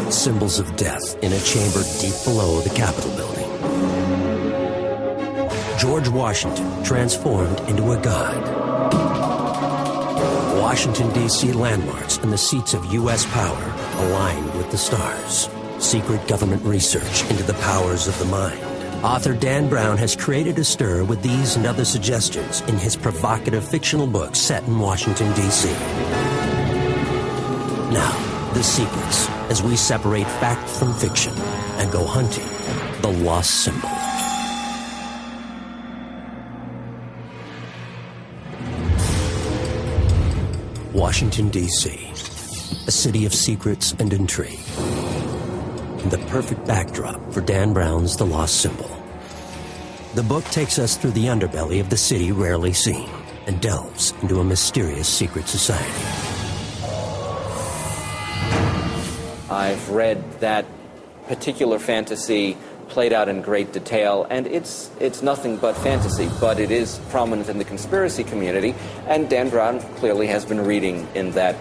Symbols of death in a chamber deep below the Capitol building. George Washington transformed into a god. Washington, D.C. landmarks and the seats of U.S. power aligned with the stars. Secret government research into the powers of the mind. Author Dan Brown has created a stir with these and other suggestions in his provocative fictional book set in Washington, D.C. Now, the secrets as we separate fact from fiction and go hunting the lost symbol. Washington, D.C., a city of secrets and intrigue. The perfect backdrop for Dan Brown's The Lost Symbol. The book takes us through the underbelly of the city rarely seen and delves into a mysterious secret society. I've read that particular fantasy played out in great detail, and it's nothing but fantasy, but it is prominent in the conspiracy community, and Dan Brown clearly has been reading in that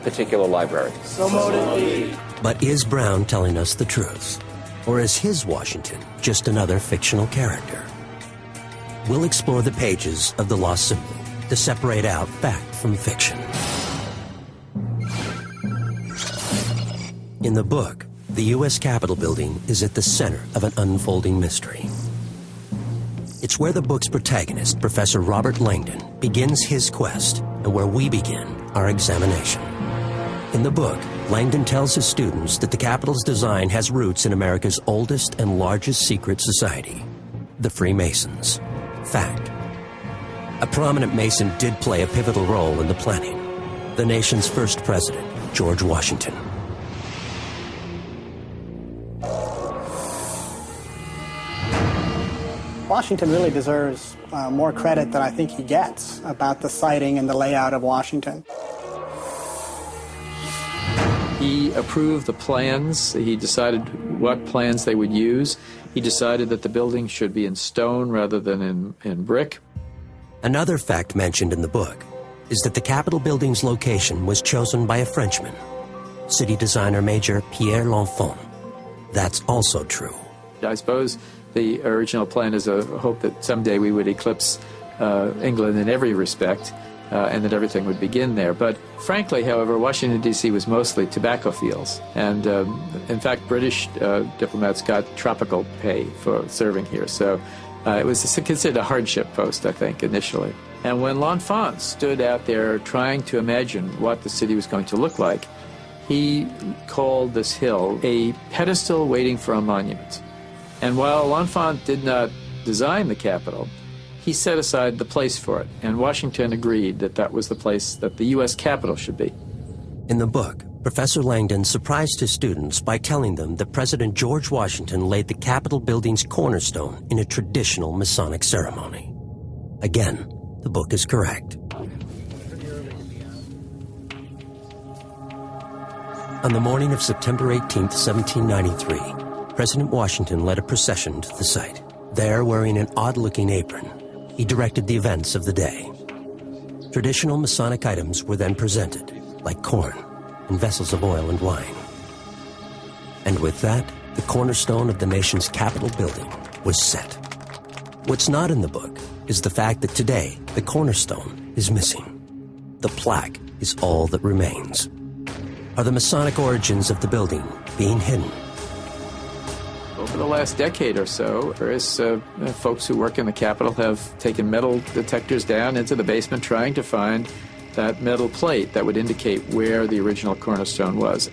particular library. So mote it be. But is Brown telling us the truth? Or is his Washington just another fictional character? We'll explore the pages of The Lost Symbol to separate out fact from fiction. In the book, the U.S. Capitol building is at the center of an unfolding mystery. It's where the book's protagonist, Professor Robert Langdon, begins his quest and where we begin our examination. In the book, Langdon tells his students that the Capitol's design has roots in America's oldest and largest secret society, the Freemasons. Fact. A prominent Mason did play a pivotal role in the planning. The nation's first president, George Washington. Washington really deserves more credit than I think he gets about the siting and the layout of Washington. He approved the plans. He decided what plans they would use. He decided that the building should be in stone rather than in brick. Another fact mentioned in the book is that the Capitol building's location was chosen by a Frenchman, city designer Major Pierre L'Enfant. That's also true. I suppose the original plan is a hope that someday we would eclipse England in every respect, and that everything would begin there. But frankly, however, Washington, D.C. was mostly tobacco fields. And in fact, British diplomats got tropical pay for serving here. So it was considered a hardship post, I think, initially. And when L'Enfant stood out there trying to imagine what the city was going to look like, he called this hill a pedestal waiting for a monument. And while L'Enfant did not design the Capitol, he set aside the place for it, and Washington agreed that that was the place that the U.S. Capitol should be. In the book, Professor Langdon surprised his students by telling them that President George Washington laid the Capitol building's cornerstone in a traditional Masonic ceremony. Again, the book is correct. On the morning of September 18th, 1793, President Washington led a procession to the site. There, wearing an odd-looking apron, he directed the events of the day. Traditional Masonic items were then presented, like corn and vessels of oil and wine. And with that, the cornerstone of the nation's Capitol building was set. What's not in the book is the fact that today, the cornerstone is missing. The plaque is all that remains. Are the Masonic origins of the building being hidden? Over the last decade or so, various folks who work in the Capitol have taken metal detectors down into the basement trying to find that metal plate that would indicate where the original cornerstone was.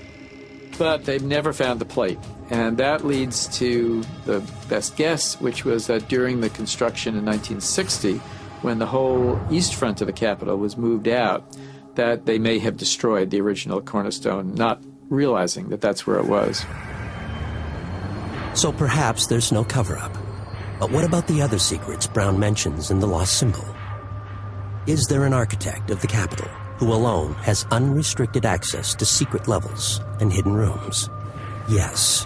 But they've never found the plate. And that leads to the best guess, which was that during the construction in 1960, when the whole east front of the Capitol was moved out, that they may have destroyed the original cornerstone, not realizing that that's where it was. So perhaps there's no cover-up. But what about the other secrets Brown mentions in The Lost Symbol? Is there an architect of the Capitol who alone has unrestricted access to secret levels and hidden rooms? Yes.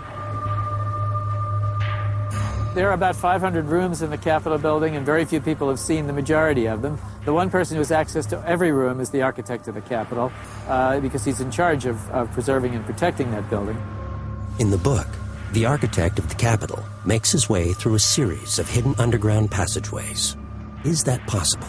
There are about 500 rooms in the Capitol building, and very few people have seen the majority of them. The one person who has access to every room is the architect of the Capitol, because he's in charge of preserving and protecting that building. In the book, the architect of the Capitol makes his way through a series of hidden underground passageways. Is that possible?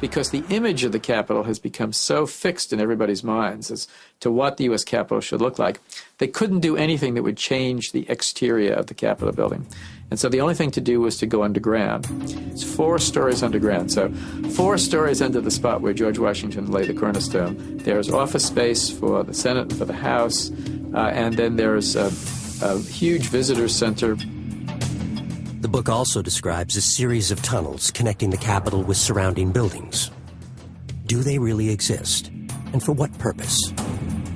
Because the image of the Capitol has become so fixed in everybody's minds as to what the U.S. Capitol should look like, they couldn't do anything that would change the exterior of the Capitol building. And so the only thing to do was to go underground. It's 4 stories underground. So 4 stories under the spot where George Washington laid the cornerstone. There's office space for the Senate and for the House, and then there's a huge visitor center. The book also describes a series of tunnels connecting the Capitol with surrounding buildings. Do they really exist? And for what purpose?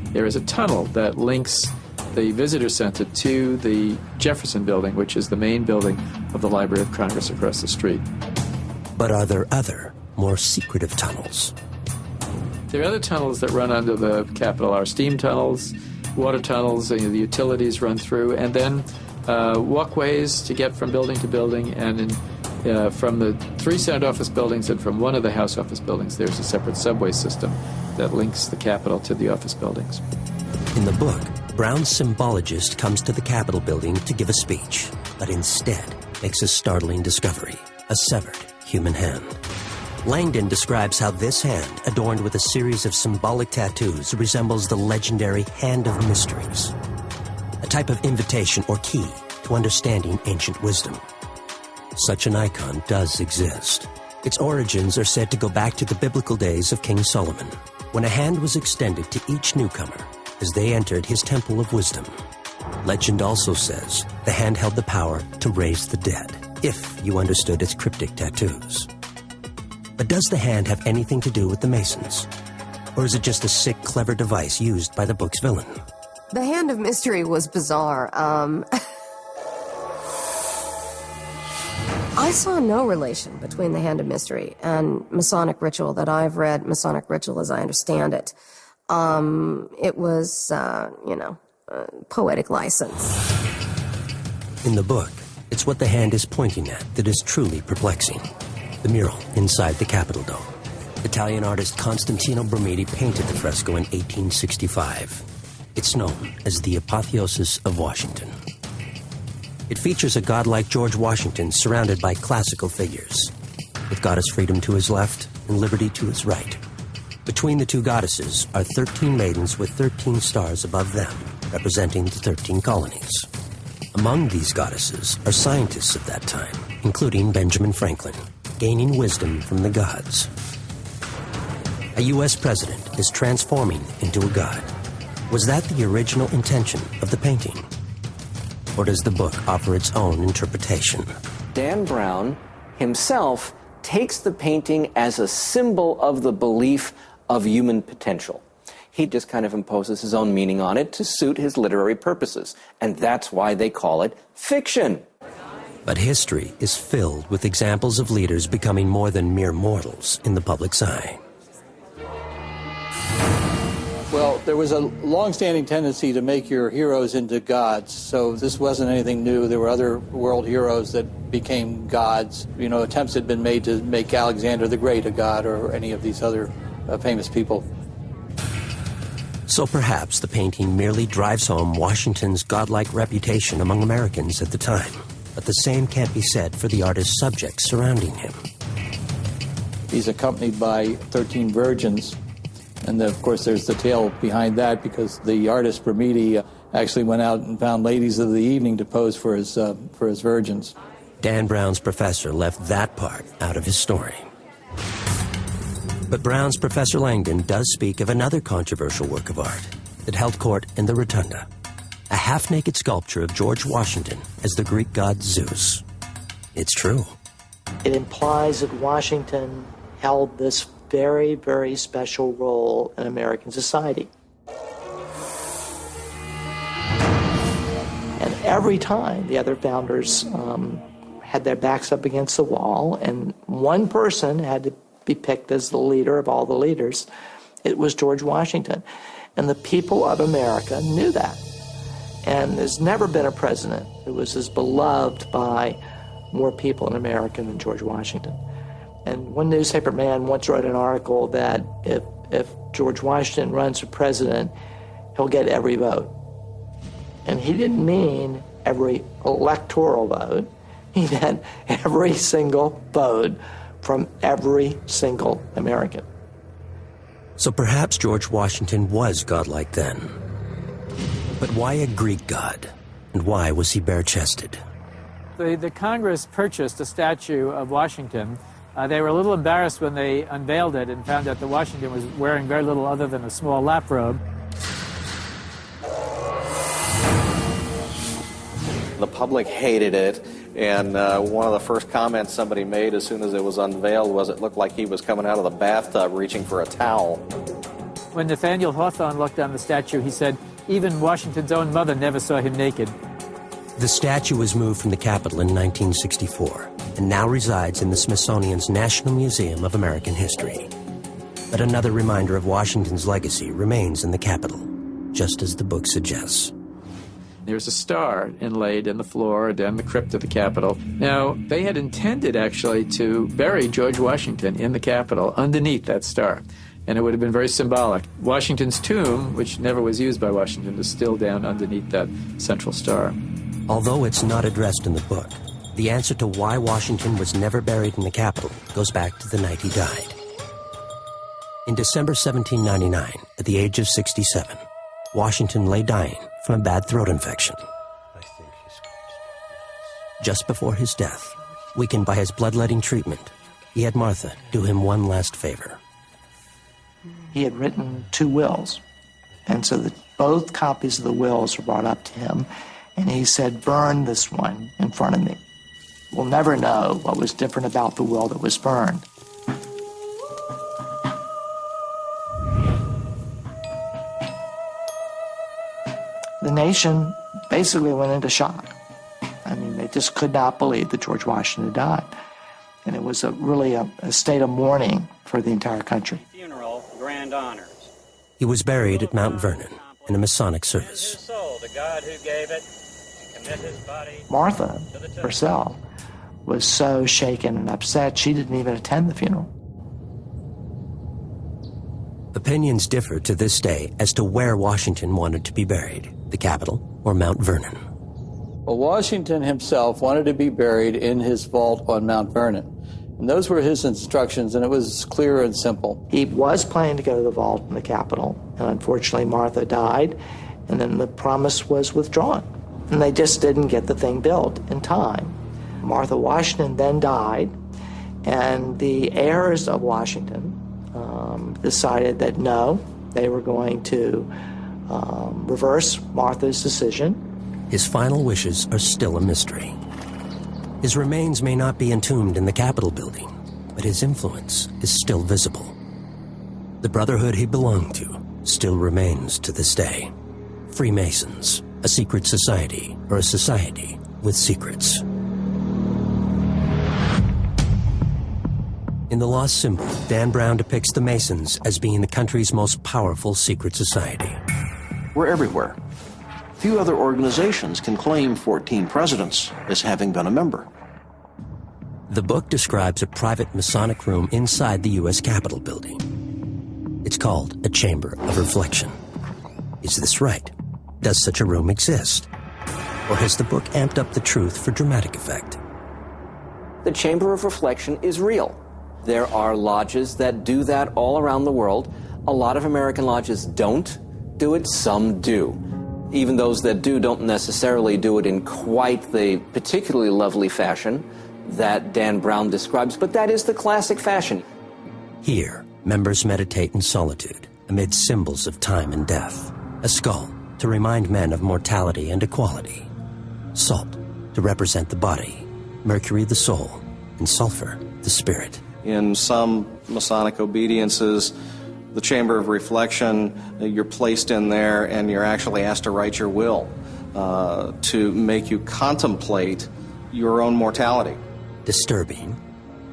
There is a tunnel that links the visitor center to the Jefferson Building, which is the main building of the Library of Congress across the street. But are there other, more secretive tunnels? There are other tunnels that run under the Capitol. Are steam tunnels, water tunnels, the utilities run through, and then walkways to get from building to building, and from the 3 Senate office buildings and from one of the House office buildings, there's a separate subway system that links the Capitol to the office buildings. In the book, Brown's symbologist comes to the Capitol building to give a speech, but instead makes a startling discovery: a severed human hand. Langdon describes how this hand, adorned with a series of symbolic tattoos, resembles the legendary Hand of Mysteries, a type of invitation or key to understanding ancient wisdom. Such an icon does exist. Its origins are said to go back to the biblical days of King Solomon, when a hand was extended to each newcomer as they entered his temple of wisdom. Legend also says the hand held the power to raise the dead, if you understood its cryptic tattoos. But does the hand have anything to do with the Masons? Or is it just a sick, clever device used by the book's villain? The Hand of Mystery was bizarre. I saw no relation between the Hand of Mystery and Masonic ritual that I've read, Masonic ritual as I understand it. It was, poetic license. In the book, it's what the hand is pointing at that is truly perplexing. The mural inside the Capitol dome. Italian artist Constantino Brumidi painted the fresco in 1865. It's known as the Apotheosis of Washington. It features a godlike George Washington surrounded by classical figures, with Goddess Freedom to his left and Liberty to his right. Between the 2 goddesses are 13 maidens with 13 stars above them, representing the 13 colonies. Among these goddesses are scientists of that time, including Benjamin Franklin, gaining wisdom from the gods. A U.S. president is transforming into a god. Was that the original intention of the painting? Or does the book offer its own interpretation? Dan Brown himself takes the painting as a symbol of the belief of human potential. He just kind of imposes his own meaning on it to suit his literary purposes, and that's why they call it fiction. But history is filled with examples of leaders becoming more than mere mortals in the public's eye. Well, there was a long-standing tendency to make your heroes into gods, so this wasn't anything new. There were other world heroes that became gods. Attempts had been made to make Alexander the Great a god, or any of these other famous people. So perhaps the painting merely drives home Washington's godlike reputation among Americans at the time. But the same can't be said for the artist's subjects surrounding him. He's accompanied by 13 virgins. And of course, there's the tale behind that, because the artist Brumidi actually went out and found ladies of the evening to pose for his virgins. Dan Brown's professor left that part out of his story. But Brown's Professor Langdon does speak of another controversial work of art that held court in the Rotunda, a half-naked sculpture of George Washington as the Greek god Zeus. It's true. It implies that Washington held this very, very special role in American society. And every time the other founders had their backs up against the wall and one person had to be picked as the leader of all the leaders, it was George Washington. And the people of America knew that. And there's never been a president who was as beloved by more people in America than George Washington. And one newspaper man once wrote an article that if George Washington runs for president, he'll get every vote. And he didn't mean every electoral vote. He meant every single vote from every single American. So perhaps George Washington was godlike then. But why a Greek god? And why was he bare-chested? The Congress purchased a statue of Washington. They were a little embarrassed when they unveiled it and found out that Washington was wearing very little other than a small lap robe. The public hated it, and one of the first comments somebody made as soon as it was unveiled was it looked like he was coming out of the bathtub reaching for a towel. When Nathaniel Hawthorne looked on the statue, he said, even Washington's own mother never saw him naked. The statue was moved from the Capitol in 1964 and now resides in the Smithsonian's National Museum of American History. But another reminder of Washington's legacy remains in the Capitol, just as the book suggests. There's a star inlaid in the floor down the crypt of the Capitol. Now, they had intended actually to bury George Washington in the Capitol underneath that star, and it would have been very symbolic. Washington's tomb, which never was used by Washington, is still down underneath that central star. Although it's not addressed in the book, the answer to why Washington was never buried in the Capitol goes back to the night he died. In December 1799, at the age of 67, Washington lay dying from a bad throat infection. Just before his death, weakened by his bloodletting treatment, he had Martha do him one last favor. He had written 2 wills, and so both copies of the wills were brought up to him, and he said, burn this one in front of me. We'll never know what was different about the will that was burned. The nation basically went into shock. I mean, they just could not believe that George Washington died. And it was really a state of mourning for the entire country. Funeral, grand honors. He was buried at Mount Vernon in a Masonic service. His soul to God who gave it, and commit his body. Martha herself was so shaken and upset, she didn't even attend the funeral. Opinions differ to this day as to where Washington wanted to be buried, the Capitol or Mount Vernon. Well, Washington himself wanted to be buried in his vault on Mount Vernon. And those were his instructions, and it was clear and simple. He was planning to go to the vault in the Capitol, and unfortunately Martha died, and then the promise was withdrawn. And they just didn't get the thing built in time. Martha Washington then died, and the heirs of Washington decided that no, they were going to reverse Martha's decision. His final wishes are still a mystery. His remains may not be entombed in the Capitol building, but his influence is still visible. The brotherhood he belonged to still remains to this day. Freemasons, a secret society, or a society with secrets. In The Lost Symbol, Dan Brown depicts the Masons as being the country's most powerful secret society. We're everywhere. Few other organizations can claim 14 presidents as having been a member. The book describes a private Masonic room inside the U.S. Capitol building. It's called a Chamber of Reflection. Is this right? Does such a room exist? Or has the book amped up the truth for dramatic effect? The Chamber of Reflection is real. There are lodges that do that all around the world. A lot of American lodges don't do it, some do. Even those that do don't necessarily do it in quite the particularly lovely fashion that Dan Brown describes, but that is the classic fashion. Here, members meditate in solitude amid symbols of time and death. A skull to remind men of mortality and equality. Salt to represent the body, mercury the soul, and sulfur the spirit. In some Masonic obediences, the Chamber of Reflection, you're placed in there and you're actually asked to write your will to make you contemplate your own mortality. Disturbing,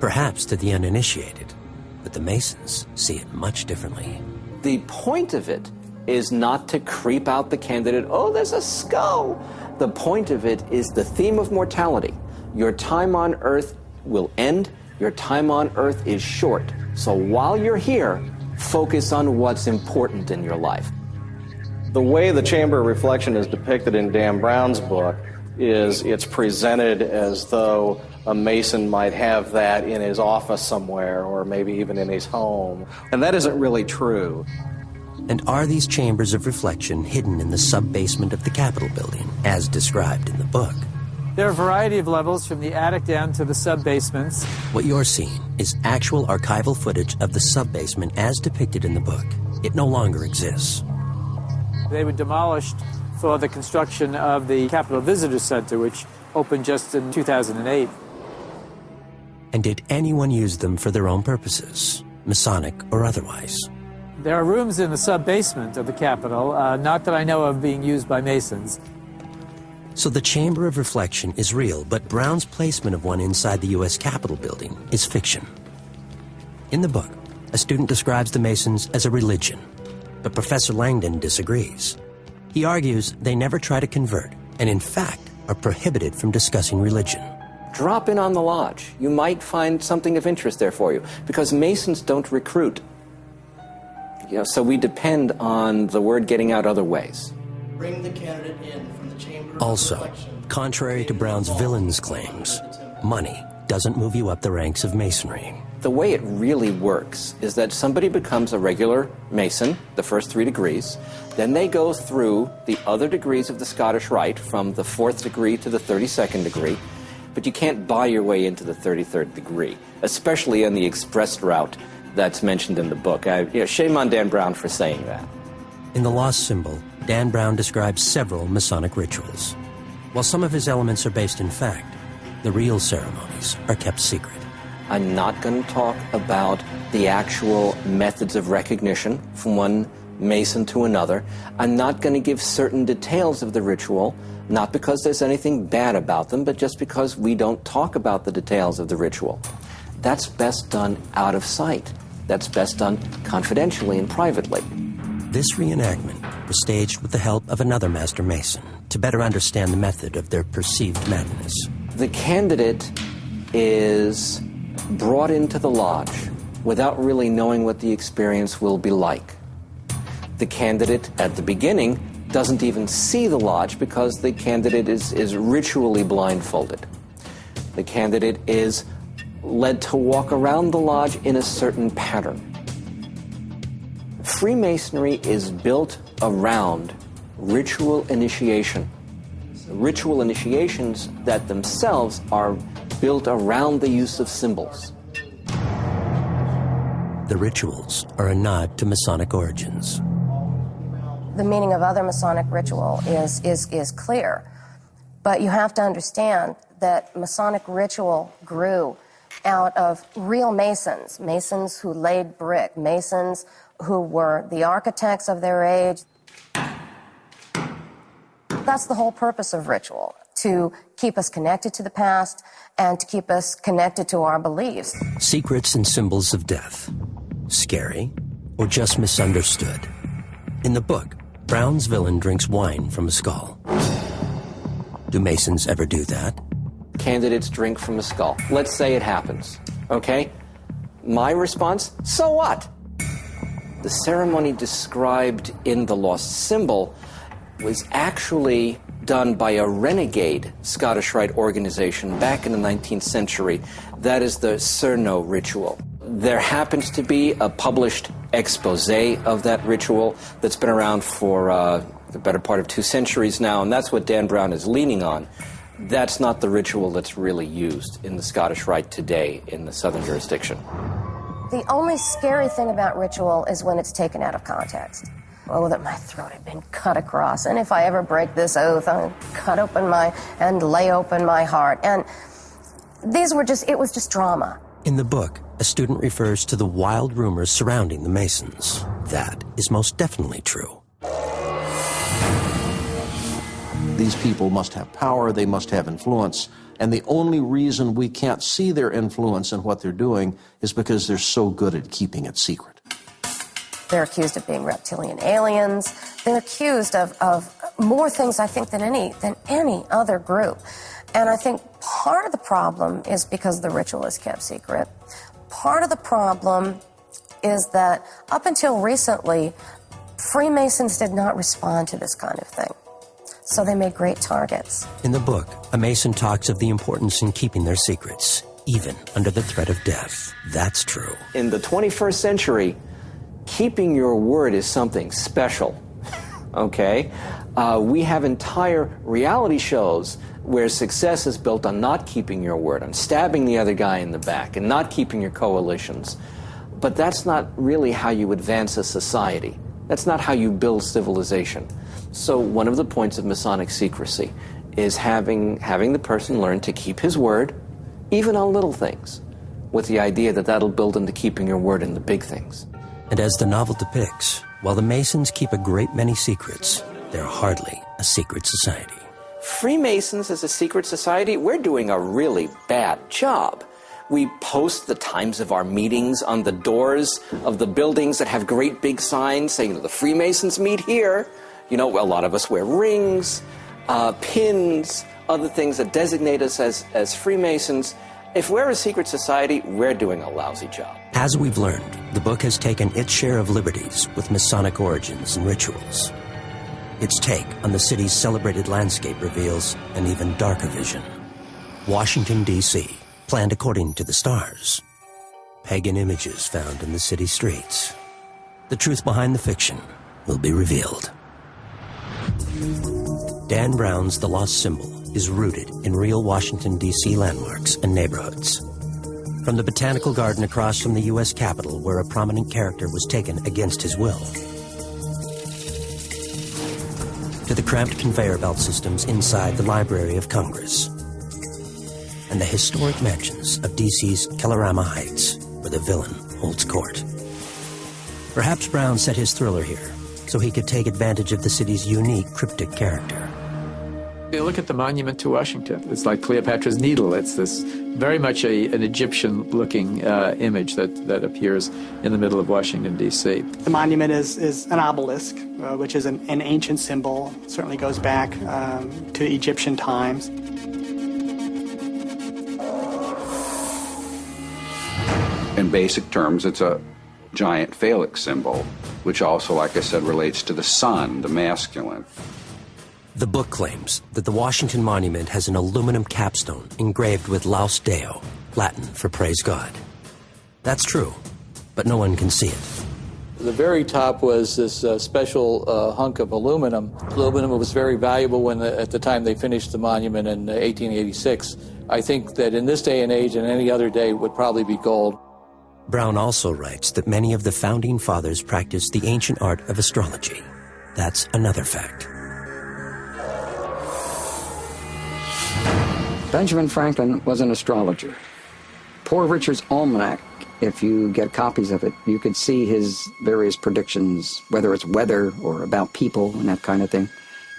perhaps to the uninitiated, but the Masons see it much differently. The point of it is not to creep out the candidate, oh, there's a skull. The point of it is the theme of mortality. Your time on earth will end. Your time on earth is short. So while you're here, focus on what's important in your life. The way the Chamber of Reflection is depicted in Dan Brown's book is it's presented as though a Mason might have that in his office somewhere, or maybe even in his home. And that isn't really true. And are these chambers of reflection hidden in the sub-basement of the Capitol building, as described in the book? There are a variety of levels from the attic down to the sub-basements. What you're seeing is actual archival footage of the sub-basement as depicted in the book. It no longer exists. They were demolished for the construction of the Capitol Visitor Center, which opened just in 2008. And did anyone use them for their own purposes, Masonic or otherwise? There are rooms in the sub-basement of the Capitol, not that I know of being used by Masons. So the Chamber of Reflection is real, but Brown's placement of one inside the U.S. Capitol building is fiction. In the book, a student describes the Masons as a religion, but Professor Langdon disagrees. He argues they never try to convert, and in fact are prohibited from discussing religion. Drop in on the lodge. You might find something of interest there for you, because Masons don't recruit. So we depend on the word getting out other ways. Bring the candidate in from the Chamber of Also, Reflection. contrary to Brown's villain's claims, money doesn't move you up the ranks of Masonry. The way it really works is that somebody becomes a regular Mason, the first 3 degrees, then they go through the other degrees of the Scottish Rite, from the 4th degree to the 32nd degree, but you can't buy your way into the 33rd degree, especially on the express route that's mentioned in the book. Shame on Dan Brown for saying that. In The Lost Symbol, Dan Brown describes several Masonic rituals. While some of his elements are based in fact, the real ceremonies are kept secret. I'm not going to talk about the actual methods of recognition from one Mason to another. I'm not going to give certain details of the ritual, not because there's anything bad about them, but just because we don't talk about the details of the ritual. That's best done out of sight. That's best done confidentially and privately. This reenactment was staged with the help of another Master Mason to better understand the method of their perceived madness. The candidate is brought into the lodge without really knowing what the experience will be like. The candidate at the beginning doesn't even see the lodge because the candidate is ritually blindfolded. The candidate is led to walk around the lodge in a certain pattern. Freemasonry is built around ritual initiation. Ritual initiations that themselves are built around the use of symbols. The rituals are a nod to Masonic origins. The meaning of other Masonic ritual is clear, but you have to understand that Masonic ritual grew out of real Masons, Masons who laid brick, Masons who were the architects of their age. That's the whole purpose of ritual, to keep us connected to the past and to keep us connected to our beliefs. Secrets and symbols of death. Scary or just misunderstood? In the book, Brown's villain drinks wine from a skull. Do Masons ever do that? Candidates drink from a skull. Let's say it happens, okay? My response, so what? The ceremony described in The Lost Symbol was actually done by a renegade Scottish Rite organization back in the 19th century. That is the Cerno ritual. There happens to be a published expose of that ritual that's been around for the better part of 2 centuries now, and that's what Dan Brown is leaning on. That's not the ritual that's really used in the Scottish Rite today in the southern jurisdiction. The only scary thing about ritual is when it's taken out of context. Oh, that my throat had been cut across, and if I ever break this oath, I'll cut open and lay open my heart. And it was just drama. In the book, a student refers to the wild rumors surrounding the Masons. That is most definitely true. These people must have power, they must have influence, and the only reason we can't see their influence in what they're doing is because they're so good at keeping it secret. They're accused of being reptilian aliens. They're accused of more things, I think, than any other group. And I think part of the problem is because the ritual is kept secret. Part of the problem is that up until recently, Freemasons did not respond to this kind of thing, so they made great targets. In the book, a Mason talks of the importance in keeping their secrets, even under the threat of death. That's true. In the 21st century, keeping your word is something special, okay? We have entire reality shows where success is built on not keeping your word, on stabbing the other guy in the back, and not keeping your coalitions. But that's not really how you advance a society. That's not how you build civilization. So one of the points of Masonic secrecy is having the person learn to keep his word, even on little things, with the idea that that'll build into keeping your word in the big things. And as the novel depicts, while the Masons keep a great many secrets, they're hardly a secret society. Freemasons as a secret society, we're doing a really bad job. We post the times of our meetings on the doors of the buildings that have great big signs saying, the Freemasons meet here. You know, a lot of us wear rings, pins, other things that designate us as Freemasons. If we're a secret society, we're doing a lousy job. As we've learned, the book has taken its share of liberties with Masonic origins and rituals. Its take on the city's celebrated landscape reveals an even darker vision. Washington, D.C., planned according to the stars. Pagan images found in the city streets. The truth behind the fiction will be revealed. Dan Brown's The Lost Symbol is rooted in real Washington, D.C. landmarks and neighborhoods. From the Botanical Garden across from the U.S. Capitol, where a prominent character was taken against his will, to the cramped conveyor belt systems inside the Library of Congress, and the historic mansions of D.C.'s Kellerama Heights, where the villain holds court. Perhaps Brown set his thriller here so he could take advantage of the city's unique cryptic character. You look at the monument to Washington. It's like Cleopatra's Needle. It's this very much an Egyptian-looking image that appears in the middle of Washington, D.C. The monument is an obelisk, which is an ancient symbol. It certainly goes back to Egyptian times. In basic terms, it's a giant phallic symbol, which also, like I said, relates to the sun, the masculine. The book claims that the Washington Monument has an aluminum capstone engraved with Laus Deo, Latin for praise God. That's true, but no one can see it. The very top was this special hunk of aluminum. Aluminum was very valuable at the time they finished the monument in 1886. I think that in this day and age and any other day would probably be gold. Brown also writes that many of the founding fathers practiced the ancient art of astrology. That's another fact. Benjamin Franklin was an astrologer. Poor Richard's Almanac, if you get copies of it, you could see his various predictions, whether it's weather or about people and that kind of thing.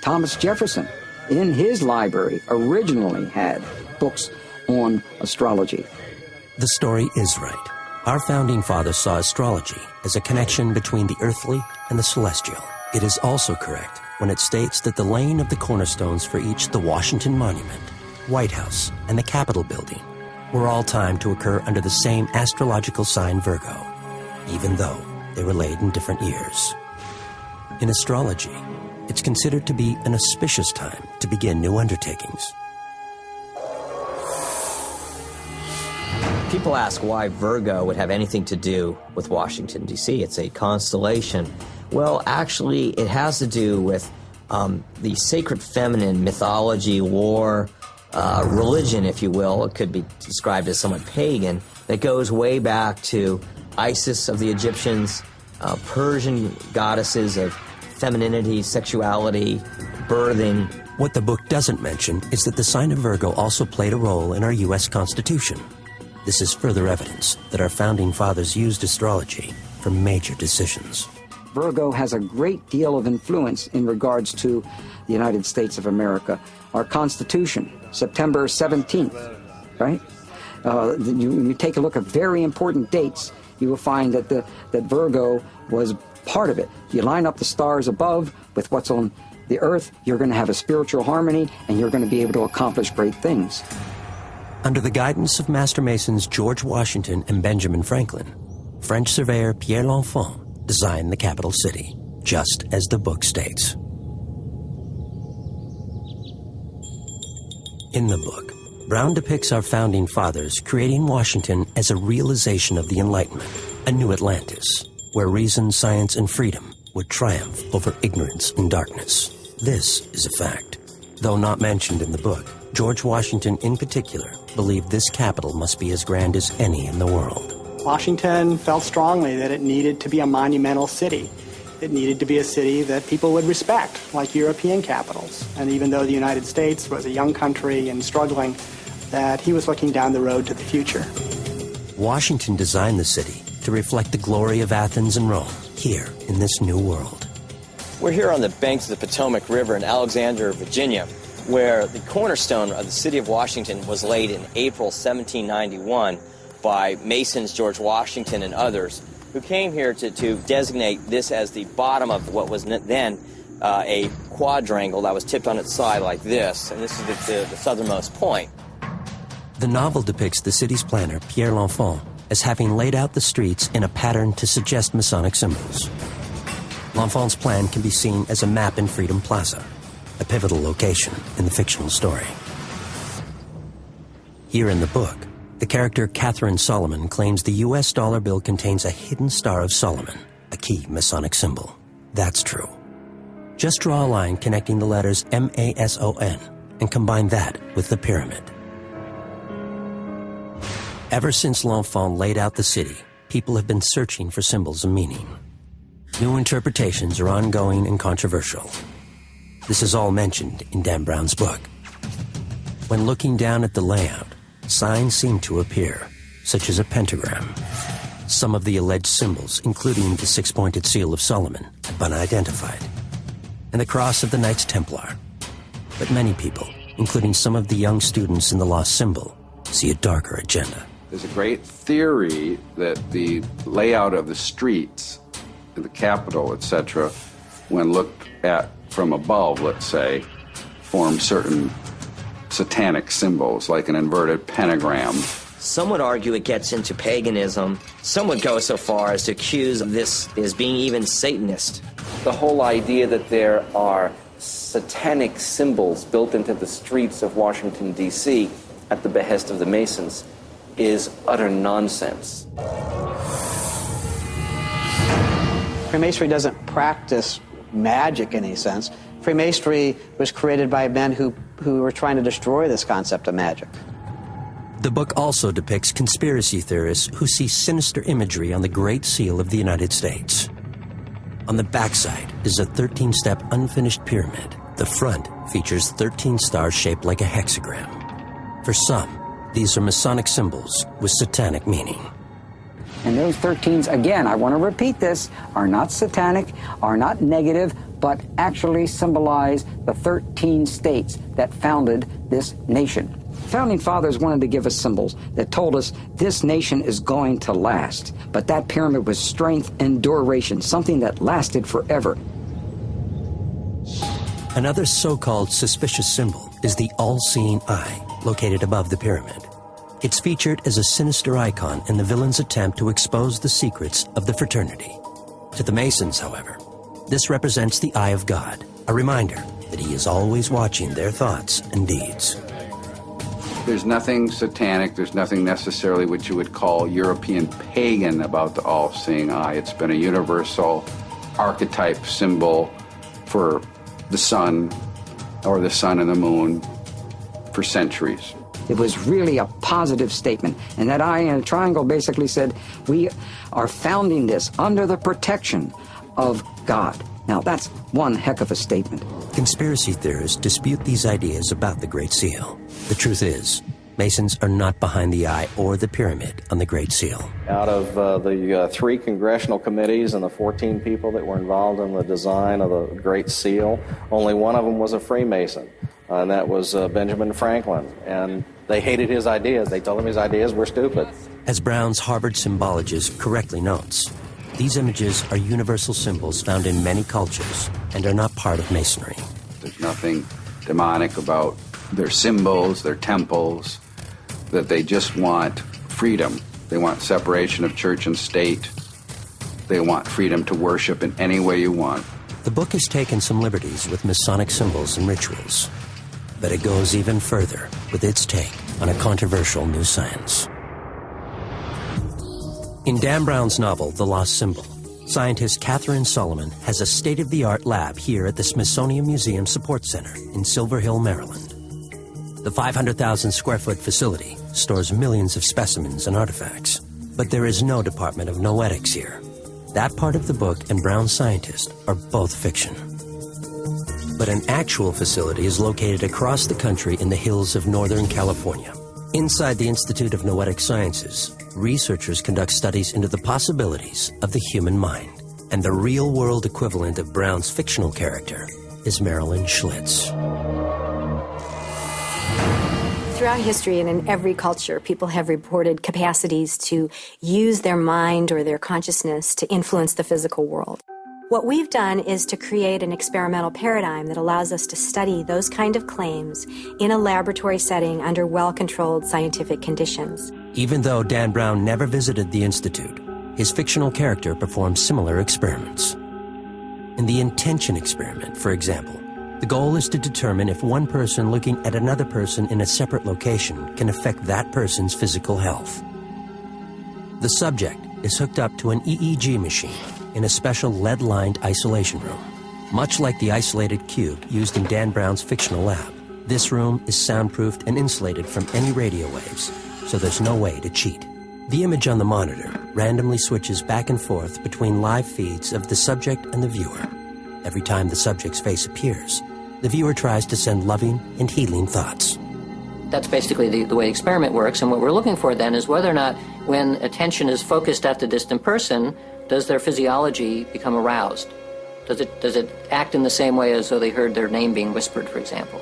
Thomas Jefferson, in his library, originally had books on astrology. The story is right. Our founding fathers saw astrology as a connection between the earthly and the celestial. It is also correct when it states that the laying of the cornerstones for each the Washington Monument, White House, and the Capitol building were all timed to occur under the same astrological sign Virgo, even though they were laid in different years. In astrology, it's considered to be an auspicious time to begin new undertakings. People ask why Virgo would have anything to do with Washington, D.C. It's a constellation. Well, actually, it has to do with the sacred feminine mythology, war, religion, if you will. It could be described as somewhat pagan, that goes way back to Isis of the Egyptians, Persian goddesses of femininity, sexuality, birthing. What the book doesn't mention is that the sign of Virgo also played a role in our U.S. Constitution. This is further evidence that our founding fathers used astrology for major decisions. Virgo has a great deal of influence in regards to the United States of America. Our Constitution, September 17th, right? You take a look at very important dates, you will find that Virgo was part of it. You line up the stars above with what's on the earth, you're going to have a spiritual harmony, and you're going to be able to accomplish great things. Under the guidance of Master Masons George Washington and Benjamin Franklin, French surveyor Pierre L'Enfant designed the capital city, just as the book states. In the book, Brown depicts our founding fathers creating Washington as a realization of the Enlightenment, a new Atlantis, where reason, science, and freedom would triumph over ignorance and darkness. This is a fact. Though not mentioned in the book, George Washington in particular believed this capital must be as grand as any in the world. Washington felt strongly that it needed to be a monumental city. It needed to be a city that people would respect, like European capitals. And even though the United States was a young country and struggling, that he was looking down the road to the future. Washington designed the city to reflect the glory of Athens and Rome here in this new world. We're here on the banks of the Potomac River in Alexandria, Virginia, where the cornerstone of the city of Washington was laid in April 1791 by Masons George Washington and others, who came here to designate this as the bottom of what was then a quadrangle that was tipped on its side like this, and this is the southernmost point. The novel depicts the city's planner, Pierre L'Enfant, as having laid out the streets in a pattern to suggest Masonic symbols. L'Enfant's plan can be seen as a map in Freedom Plaza, a pivotal location in the fictional story. Here in the book, the character Catherine Solomon claims the U.S. dollar bill contains a hidden Star of Solomon, a key Masonic symbol. That's true. Just draw a line connecting the letters M-A-S-O-N and combine that with the pyramid. Ever since L'Enfant laid out the city, people have been searching for symbols of meaning. New interpretations are ongoing and controversial. This is all mentioned in Dan Brown's book. When looking down at the layout, signs seem to appear, such as a pentagram. Some of the alleged symbols, including the six-pointed seal of Solomon, have been identified, and the cross of the Knights Templar. But many people, including some of the young students in the lost symbol, see a darker agenda. There's a great theory that the layout of the streets, the Capitol, etc., when looked at from above, let's say, form certain satanic symbols, like an inverted pentagram. Some would argue it gets into paganism. Some would go so far as to accuse this as being even Satanist. The whole idea that there are satanic symbols built into the streets of Washington, D.C. at the behest of the Masons is utter nonsense. Freemasonry doesn't practice magic in any sense. Freemasonry was created by men who were trying to destroy this concept of magic. The book also depicts conspiracy theorists who see sinister imagery on the Great Seal of the United States. On the backside is a 13-step unfinished pyramid. The front features 13 stars shaped like a hexagram. For some, these are Masonic symbols with satanic meaning. And those 13s, again, I want to repeat this, are not satanic, are not negative, but actually symbolize the 13 states that founded this nation. Founding fathers wanted to give us symbols that told us this nation is going to last. But that pyramid was strength and duration, something that lasted forever. Another so-called suspicious symbol is the all-seeing eye, located above the pyramid. It's featured as a sinister icon in the villain's attempt to expose the secrets of the fraternity. To the Masons, however, this represents the eye of God, a reminder that he is always watching their thoughts and deeds. There's nothing satanic, there's nothing necessarily what you would call European pagan about the all-seeing eye. It's been a universal archetype symbol for the sun or the sun and the moon for centuries. It was really a positive statement, and that eye in a triangle basically said, we are founding this under the protection of God. Now, that's one heck of a statement. Conspiracy theorists dispute these ideas about the Great Seal. The truth is, Masons are not behind the eye or the pyramid on the Great Seal. Out of the 3 congressional committees and the 14 people that were involved in the design of the Great Seal, only one of them was a Freemason, and that was Benjamin Franklin. And they hated his ideas. They told him his ideas were stupid. As Brown's Harvard symbologist correctly notes, these images are universal symbols found in many cultures and are not part of Masonry. There's nothing demonic about their symbols, their temples, that they just want freedom. They want separation of church and state. They want freedom to worship in any way you want. The book has taken some liberties with Masonic symbols and rituals, but it goes even further with its take on a controversial new science. In Dan Brown's novel, The Lost Symbol, scientist Catherine Solomon has a state-of-the-art lab here at the Smithsonian Museum Support Center in Silver Hill, Maryland. The 500,000 square foot facility stores millions of specimens and artifacts, but there is no Department of Noetics here. That part of the book and Brown's scientist are both fiction. But an actual facility is located across the country in the hills of Northern California. Inside the Institute of Noetic Sciences, researchers conduct studies into the possibilities of the human mind. And the real-world equivalent of Brown's fictional character is Marilyn Schlitz. Throughout history and in every culture, people have reported capacities to use their mind or their consciousness to influence the physical world. What we've done is to create an experimental paradigm that allows us to study those kind of claims in a laboratory setting under well-controlled scientific conditions. Even though Dan Brown never visited the Institute, his fictional character performs similar experiments. In the intention experiment, for example, the goal is to determine if one person looking at another person in a separate location can affect that person's physical health. The subject is hooked up to an EEG machine in a special lead-lined isolation room. Much like the isolated cube used in Dan Brown's fictional lab, this room is soundproofed and insulated from any radio waves, so there's no way to cheat. The image on the monitor randomly switches back and forth between live feeds of the subject and the viewer. Every time the subject's face appears, the viewer tries to send loving and healing thoughts. That's basically the way the experiment works, and what we're looking for then is whether or not when attention is focused at the distant person, does their physiology become aroused? Does it act in the same way as though they heard their name being whispered, for example?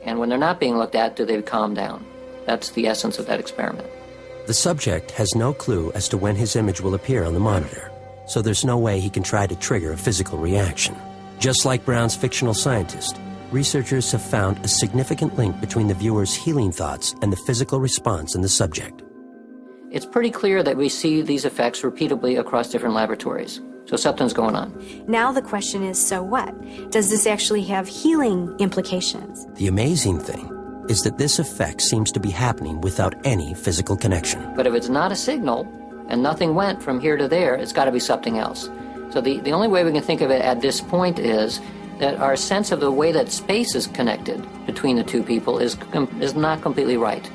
And when they're not being looked at, do they calm down? That's the essence of that experiment. The subject has no clue as to when his image will appear on the monitor, so there's no way he can try to trigger a physical reaction. Just like Brown's fictional scientist, researchers have found a significant link between the viewer's healing thoughts and the physical response in the subject. It's pretty clear that we see these effects repeatedly across different laboratories. So something's going on. Now the question is, so what? Does this actually have healing implications? The amazing thing is that this effect seems to be happening without any physical connection. But if it's not a signal and nothing went from here to there, it's got to be something else. So the only way we can think of it at this point is that our sense of the way that space is connected between the two people is not completely right.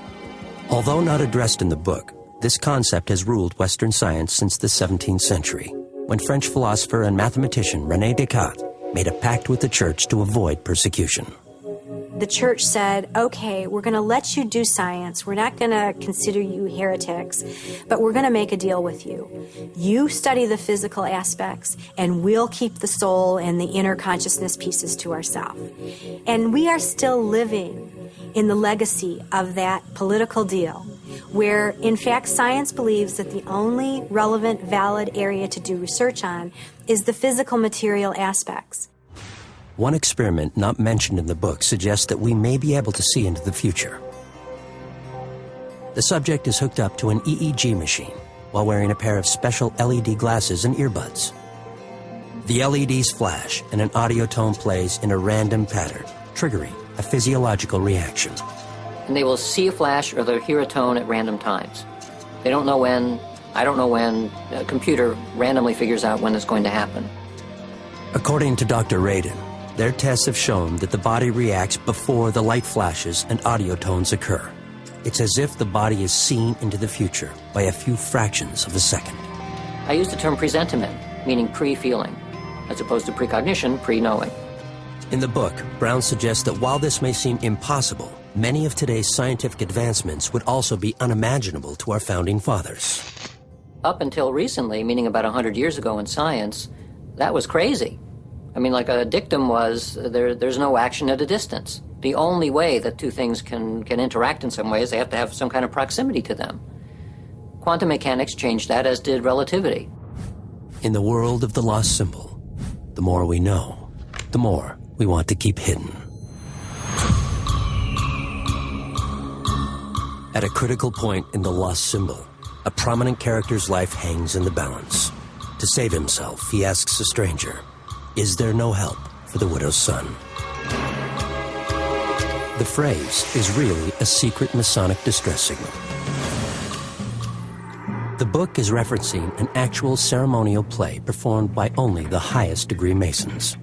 Although not addressed in the book, this concept has ruled Western science since the 17th century, when French philosopher and mathematician René Descartes made a pact with the church to avoid persecution. The church said, okay, we're going to let you do science. We're not going to consider you heretics, but we're going to make a deal with you. You study the physical aspects, and we'll keep the soul and the inner consciousness pieces to ourselves. And we are still living in the legacy of that political deal, where, in fact, science believes that the only relevant, valid area to do research on is the physical material aspects. One experiment not mentioned in the book suggests that we may be able to see into the future. The subject is hooked up to an EEG machine while wearing a pair of special LED glasses and earbuds. The LEDs flash and an audio tone plays in a random pattern, triggering a physiological reaction. And they will see a flash or they'll hear a tone at random times. They don't know when, I don't know when, a computer randomly figures out when it's going to happen. According to Dr. Radin, their tests have shown that the body reacts before the light flashes and audio tones occur. It's as if the body is seen into the future by a few fractions of a second. I use the term presentiment, meaning pre-feeling, as opposed to precognition, pre-knowing. In the book, Brown suggests that while this may seem impossible, many of today's scientific advancements would also be unimaginable to our founding fathers. Up until recently, meaning about 100 years ago in science, that was crazy. I mean, like a dictum was, there's no action at a distance. The only way that two things can interact in some way is they have to have some kind of proximity to them. Quantum mechanics changed that, as did relativity. In the world of the lost symbol, the more we know, the more we want to keep hidden. At a critical point in the lost symbol, a prominent character's life hangs in the balance. To save himself, he asks a stranger, Is there no help for the widow's son? The phrase is really a secret Masonic distress signal. The book is referencing an actual ceremonial play performed by only the highest degree Masons.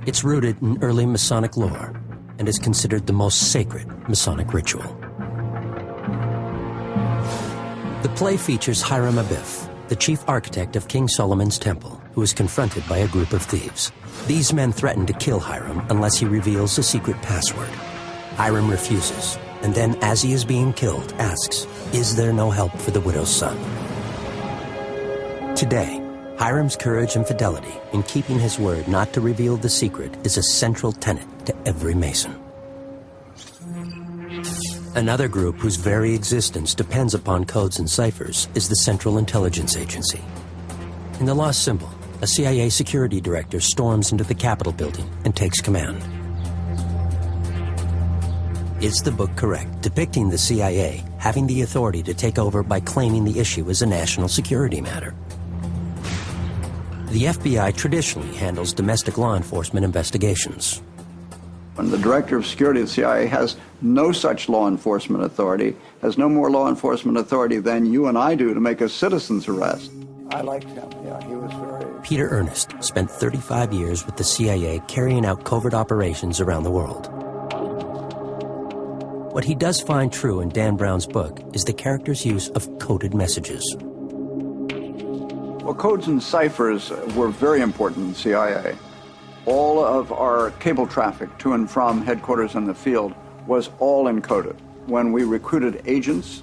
It's rooted in early Masonic lore and is considered the most sacred Masonic ritual. The play features Hiram Abiff, the chief architect of King Solomon's temple, who is confronted by a group of thieves. These men threaten to kill Hiram unless he reveals a secret password. Hiram refuses, and then as he is being killed, asks, "Is there no help for the widow's son?" Today, Hiram's courage and fidelity in keeping his word not to reveal the secret is a central tenet to every Mason. Another group whose very existence depends upon codes and ciphers is the Central Intelligence Agency. In The Lost Symbol, a CIA security director storms into the Capitol building and takes command. Is the book correct, depicting the CIA having the authority to take over by claiming the issue is a national security matter? The FBI traditionally handles domestic law enforcement investigations. When the director of security of the CIA has no such law enforcement authority, has no more law enforcement authority than you and I do to make a citizen's arrest. I liked him, yeah, he was very... Peter Ernest spent 35 years with the CIA carrying out covert operations around the world. What he does find true in Dan Brown's book is the character's use of coded messages. Well, codes and ciphers were very important in the CIA. All of our cable traffic to and from headquarters in the field was all encoded. When we recruited agents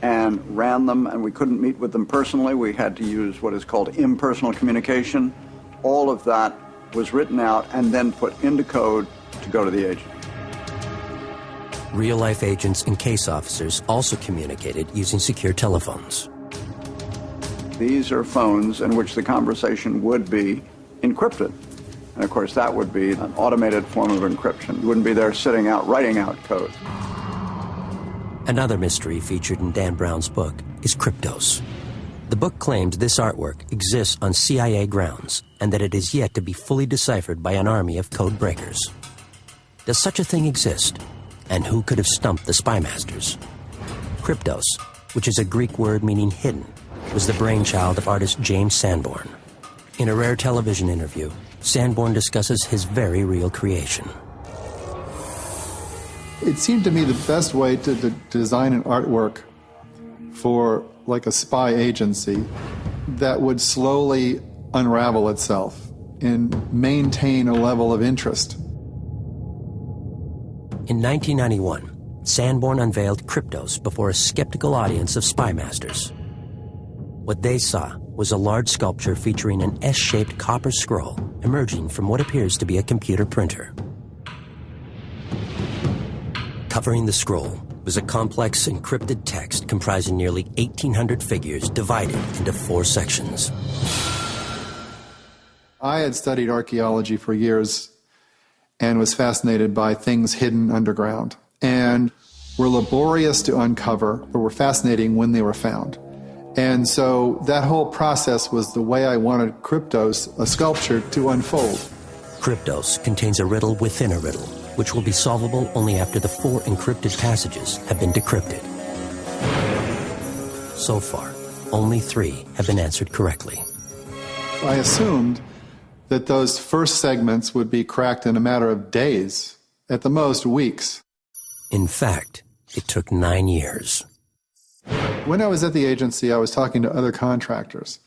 and ran them and we couldn't meet with them personally, we had to use what is called impersonal communication. All of that was written out and then put into code to go to the agent. Real-life agents and case officers also communicated using secure telephones. These are phones in which the conversation would be encrypted. And of course, that would be an automated form of encryption. You wouldn't be there sitting out, writing out code. Another mystery featured in Dan Brown's book is Kryptos. The book claims this artwork exists on CIA grounds and that it is yet to be fully deciphered by an army of code breakers. Does such a thing exist? And who could have stumped the spy masters? Kryptos, which is a Greek word meaning hidden, was the brainchild of artist James Sanborn. In a rare television interview, Sanborn discusses his very real creation. It seemed to me the best way to design an artwork for like a spy agency that would slowly unravel itself and maintain a level of interest. In 1991, Sanborn unveiled Kryptos before a skeptical audience of spy masters. What they saw was a large sculpture featuring an S-shaped copper scroll emerging from what appears to be a computer printer. Covering the scroll was a complex encrypted text comprising nearly 1,800 figures divided into 4 sections. I had studied archaeology for years and was fascinated by things hidden underground, and were laborious to uncover, but were fascinating when they were found. And so that whole process was the way I wanted Kryptos, a sculpture, to unfold. Kryptos contains a riddle within a riddle, which will be solvable only after the 4 encrypted passages have been decrypted. So far, only 3 have been answered correctly. I assumed that those first segments would be cracked in a matter of days, at the most weeks. In fact, it took 9 years. When I was at the agency, I was talking to other contractors,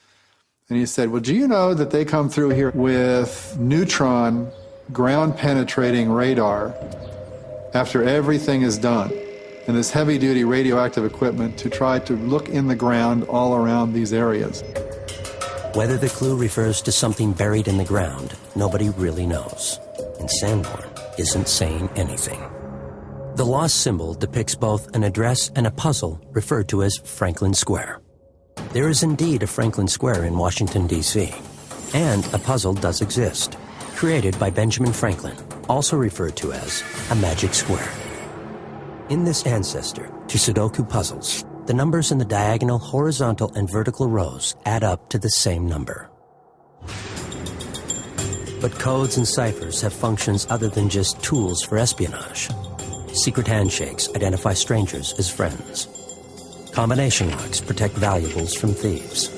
and he said, well, do you know that they come through here with neutron ground-penetrating radar after everything is done, and this heavy-duty radioactive equipment to try to look in the ground all around these areas? Whether the clue refers to something buried in the ground, nobody really knows, and Sanborn isn't saying anything. The lost symbol depicts both an address and a puzzle referred to as Franklin Square. There is indeed a Franklin Square in Washington, D.C., and a puzzle does exist, created by Benjamin Franklin, also referred to as a magic square. In this ancestor to Sudoku puzzles, the numbers in the diagonal, horizontal, and vertical rows add up to the same number. But codes and ciphers have functions other than just tools for espionage. Secret handshakes identify strangers as friends. Combination locks protect valuables from thieves.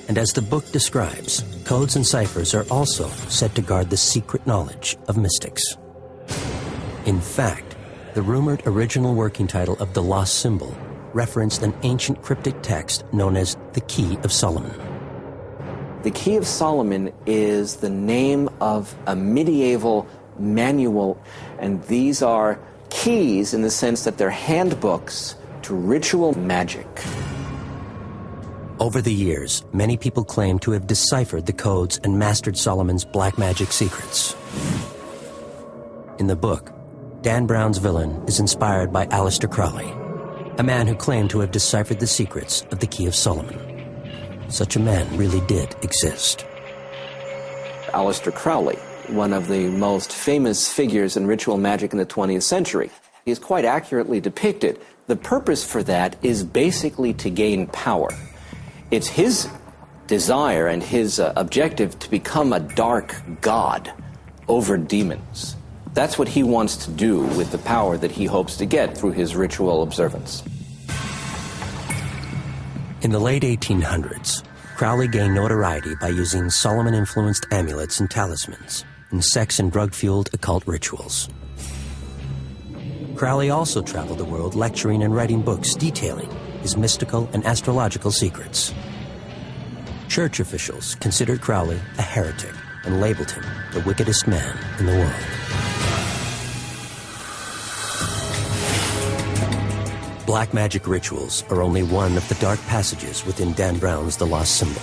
And as the book describes, codes and ciphers are also set to guard the secret knowledge of mystics. In fact, the rumored original working title of The Lost Symbol referenced an ancient cryptic text known as the Key of Solomon. The Key of Solomon is the name of a medieval manual, and these are keys in the sense that they're handbooks to ritual magic. Over the years, many people claim to have deciphered the codes and mastered Solomon's black magic secrets. In the book, Dan Brown's villain is inspired by Aleister Crowley, a man who claimed to have deciphered the secrets of the Key of Solomon. Such a man really did exist. Aleister Crowley, one of the most famous figures in ritual magic in the 20th century, is quite accurately depicted. The purpose for that is basically to gain power. It's his desire and his objective to become a dark god over demons. That's what he wants to do with the power that he hopes to get through his ritual observance. In the late 1800s, Crowley gained notoriety by using Solomon-influenced amulets and talismans in sex and drug-fueled occult rituals. Crowley also traveled the world lecturing and writing books detailing his mystical and astrological secrets. Church officials considered Crowley a heretic and labeled him the wickedest man in the world. Black magic rituals are only one of the dark passages within Dan Brown's The Lost Symbol.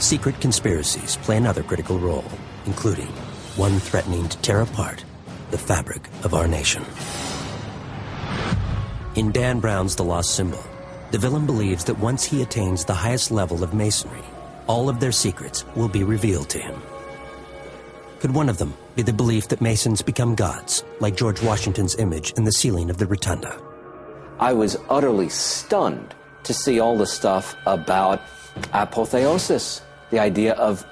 Secret conspiracies play another critical role, including one threatening to tear apart the fabric of our nation. In Dan Brown's The Lost Symbol, the villain believes that once he attains the highest level of masonry, all of their secrets will be revealed to him. Could one of them be the belief that Masons become gods, like George Washington's image in the ceiling of the Rotunda? I was utterly stunned to see all the stuff about apotheosis, the idea of,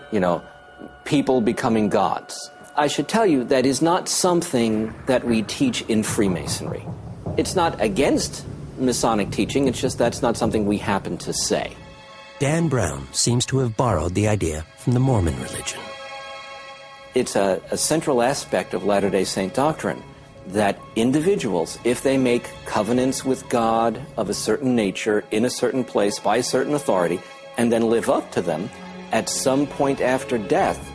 people becoming gods. I should tell you that is not something that we teach in Freemasonry. It's not against Masonic teaching, it's just that's not something we happen to say. Dan Brown seems to have borrowed the idea from the Mormon religion. It's a central aspect of Latter-day Saint doctrine that individuals, if they make covenants with God of a certain nature, in a certain place, by a certain authority, and then live up to them, at some point after death,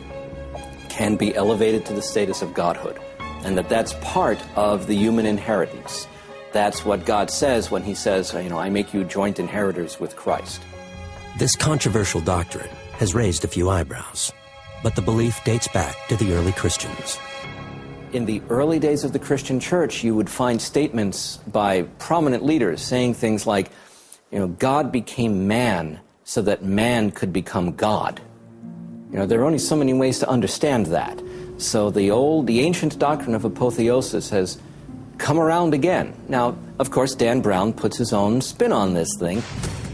can be elevated to the status of godhood. And that's part of the human inheritance. That's what God says when he says, I make you joint inheritors with Christ. This controversial doctrine has raised a few eyebrows, but the belief dates back to the early Christians. In the early days of the Christian church, you would find statements by prominent leaders saying things like, God became man so that man could become God. There are only so many ways to understand that. So the ancient doctrine of apotheosis has come around again. Now, of course, Dan Brown puts his own spin on this thing.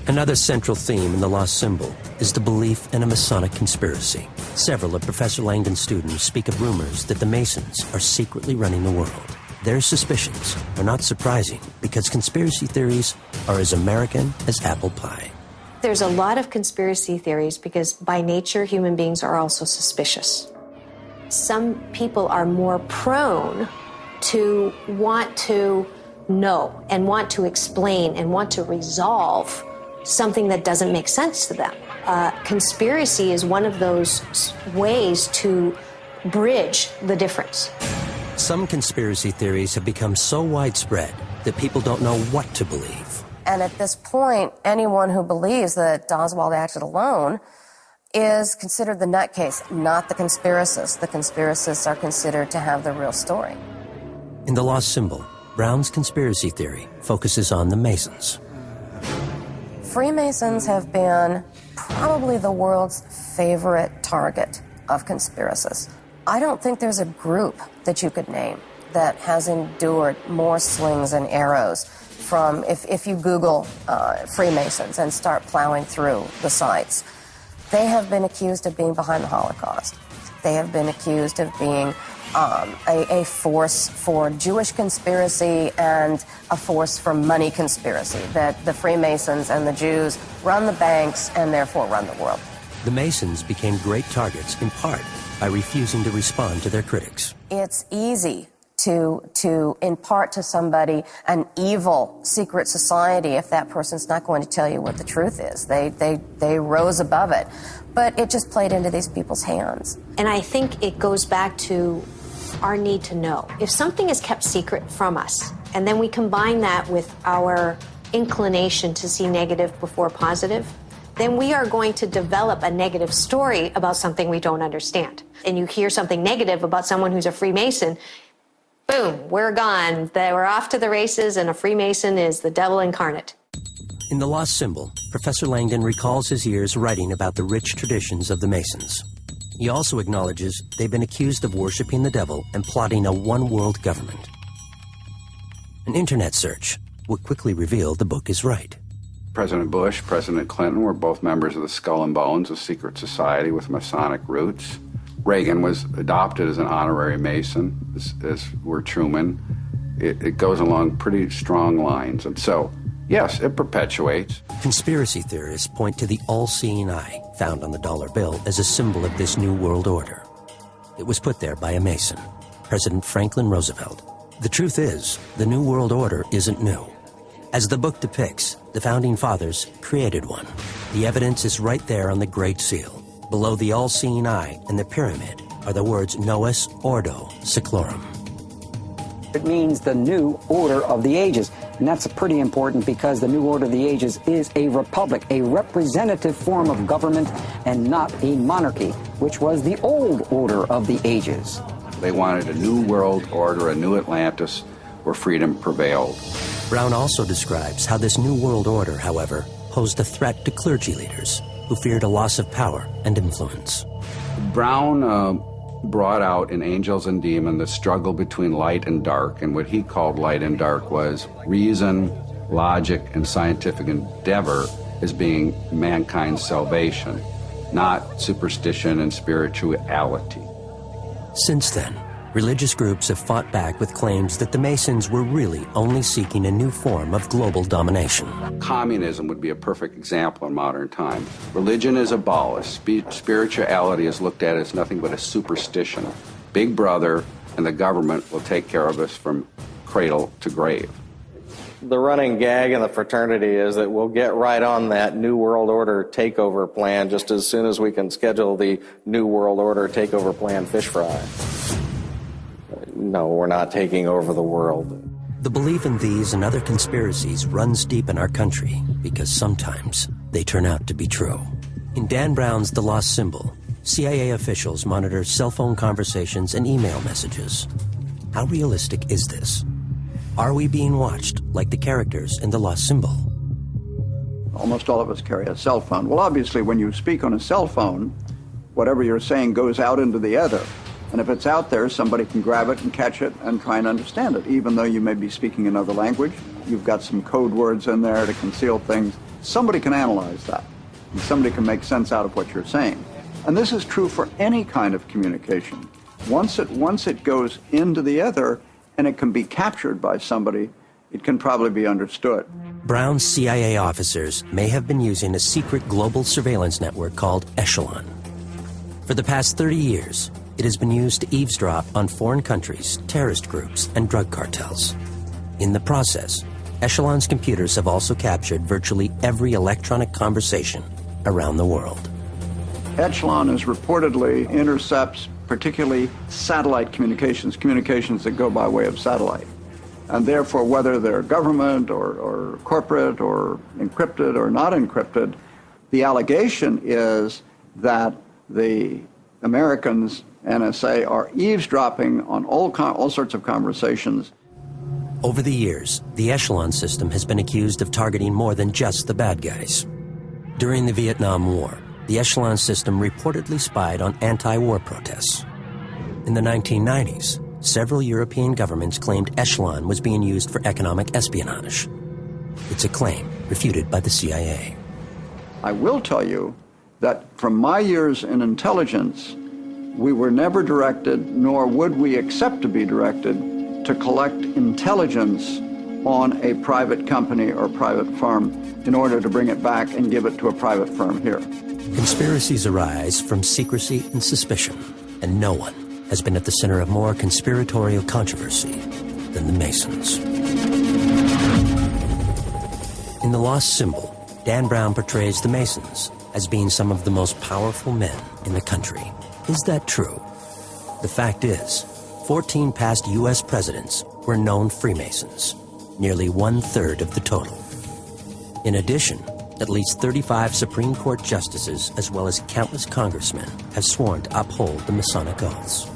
Another central theme in The Lost Symbol is the belief in a Masonic conspiracy. Several of Professor Langdon's students speak of rumors that the Masons are secretly running the world. Their suspicions are not surprising because conspiracy theories are as American as apple pie. There's a lot of conspiracy theories because by nature human beings are also suspicious. Some people are more prone to want to know and want to explain and want to resolve something that doesn't make sense to them. Conspiracy is one of those ways to bridge the difference. Some conspiracy theories have become so widespread that people don't know what to believe. And at this point, anyone who believes that Oswald acted alone is considered the nutcase, not the conspiracist. The conspiracists are considered to have the real story. In The Lost Symbol, Brown's conspiracy theory focuses on the Masons. Freemasons have been probably the world's favorite target of conspiracists. I don't think there's a group that you could name that has endured more slings and arrows from, if you Google Freemasons and start plowing through the sites, they have been accused of being behind the Holocaust. They have been accused of being a force for Jewish conspiracy and a force for money conspiracy, that the Freemasons and the Jews run the banks and therefore run the world. The Masons became great targets in part by refusing to respond to their critics. It's easy to impart to somebody an evil secret society if that person's not going to tell you what the truth is. They rose above it. But it just played into these people's hands. And I think it goes back to our need to know. If something is kept secret from us, and then we combine that with our inclination to see negative before positive, then we are going to develop a negative story about something we don't understand. And you hear something negative about someone who's a Freemason, boom, we're gone. We're off to the races, and a Freemason is the devil incarnate. In The Lost Symbol, Professor Langdon recalls his years writing about the rich traditions of the Masons. He also acknowledges they've been accused of worshiping the devil and plotting a one-world government. An internet search would quickly reveal the book is right. President Bush, President Clinton were both members of the Skull and Bones, a secret society with Masonic roots. Reagan was adopted as an honorary Mason, as were Truman. It goes along pretty strong lines. And so, yes, it perpetuates. Conspiracy theorists point to the all-seeing eye found on the dollar bill as a symbol of this new world order. It was put there by a Mason, President Franklin Roosevelt. The truth is, the new world order isn't new. As the book depicts, the Founding Fathers created one. The evidence is right there on the Great Seal. Below the all-seeing eye and the pyramid are the words Novus Ordo Seclorum. It means the new order of the ages. And that's pretty important because the new order of the ages is a republic, a representative form of government and not a monarchy, which was the old order of the ages. They wanted a new world order, a new Atlantis where freedom prevailed. Brown also describes how this new world order, however, posed a threat to clergy leaders who feared a loss of power and influence. Brown brought out in Angels and Demons the struggle between light and dark, and what he called light and dark was reason, logic, and scientific endeavor as being mankind's salvation, not superstition and spirituality. Since then, religious groups have fought back with claims that the Masons were really only seeking a new form of global domination. Communism would be a perfect example in modern times. Religion is abolished. Spirituality is looked at as nothing but a superstition. Big Brother and the government will take care of us from cradle to grave. The running gag in the fraternity is that we'll get right on that New World Order takeover plan just as soon as we can schedule the New World Order takeover plan fish fry. No, we're not taking over the world. The belief in these and other conspiracies runs deep in our country because sometimes they turn out to be true. In Dan Brown's The Lost Symbol, CIA officials monitor cell phone conversations and email messages. How realistic is this? Are we being watched like the characters in The Lost Symbol? Almost all of us carry a cell phone. Well, obviously, when you speak on a cell phone, whatever you're saying goes out into the ether. And if it's out there, somebody can grab it and catch it and try and understand it. Even though you may be speaking another language, you've got some code words in there to conceal things. Somebody can analyze that. And somebody can make sense out of what you're saying. And this is true for any kind of communication. Once it goes into the ether and it can be captured by somebody, it can probably be understood. Brown's CIA officers may have been using a secret global surveillance network called Echelon. For the past 30 years, it has been used to eavesdrop on foreign countries, terrorist groups, and drug cartels. In the process, Echelon's computers have also captured virtually every electronic conversation around the world. Echelon is reportedly intercepts particularly satellite communications that go by way of satellite. And therefore, whether they're government or corporate or encrypted or not encrypted, the allegation is that the Americans, NSA, are eavesdropping on all sorts of conversations. Over the years, the Echelon system has been accused of targeting more than just the bad guys. During the Vietnam War, the Echelon system reportedly spied on anti-war protests. In the 1990s, several European governments claimed Echelon was being used for economic espionage. It's a claim refuted by the CIA. I will tell you that from my years in intelligence, We were never directed, nor would we accept to be directed, to collect intelligence on a private company or private firm in order to bring it back and give it to a private firm here. Conspiracies arise from secrecy and suspicion, and no one has been at the center of more conspiratorial controversy than the Masons. In The Lost Symbol, Dan Brown portrays the Masons as being some of the most powerful men in the country. Is that true? The fact is, 14 past U.S. presidents were known Freemasons, nearly 1/3 of the total. In addition, at least 35 Supreme Court justices, as well as countless congressmen, have sworn to uphold the Masonic oaths.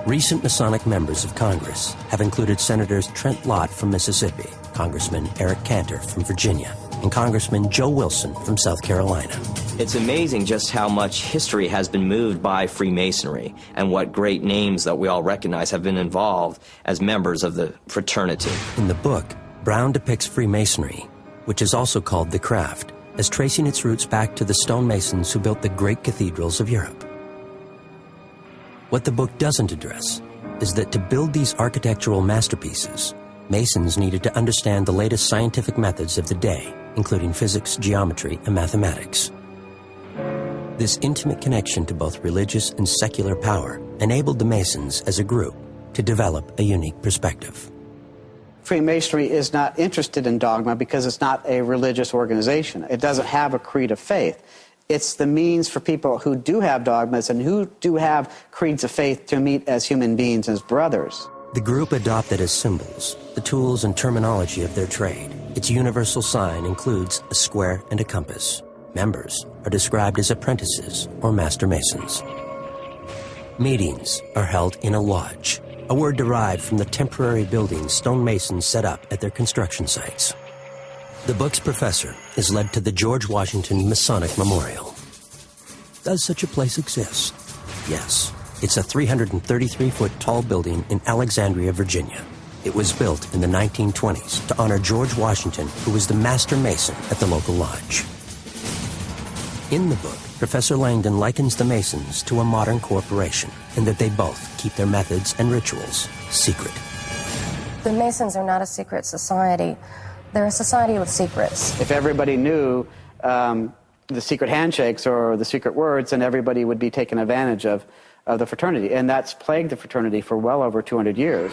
Recent Masonic members of Congress have included Senators Trent Lott from Mississippi, Congressman Eric Cantor from Virginia, and Congressman Joe Wilson from South Carolina. It's amazing just how much history has been moved by Freemasonry and what great names that we all recognize have been involved as members of the fraternity. In the book, Brown depicts Freemasonry, which is also called the craft, as tracing its roots back to the stonemasons who built the great cathedrals of Europe. What the book doesn't address is that to build these architectural masterpieces, Masons needed to understand the latest scientific methods of the day, including physics, geometry, and mathematics. This intimate connection to both religious and secular power enabled the Masons as a group to develop a unique perspective. Freemasonry is not interested in dogma because it's not a religious organization. It doesn't have a creed of faith. It's the means for people who do have dogmas and who do have creeds of faith to meet as human beings, as brothers. The group adopted as symbols the tools and terminology of their trade. Its universal sign includes a square and a compass. Members are described as apprentices or master masons. Meetings are held in a lodge, a word derived from the temporary buildings stonemasons set up at their construction sites. The book's professor is led to the George Washington Masonic Memorial. Does such a place exist? Yes. It's a 333-foot tall building in Alexandria, Virginia. It was built in the 1920s to honor George Washington, who was the master mason at the local lodge. In the book, Professor Langdon likens the Masons to a modern corporation, and that they both keep their methods and rituals secret. The Masons are not a secret society. They're a society with secrets. If everybody knew the secret handshakes or the secret words, then everybody would be taken advantage of the fraternity, and that's plagued the fraternity for well over 200 years.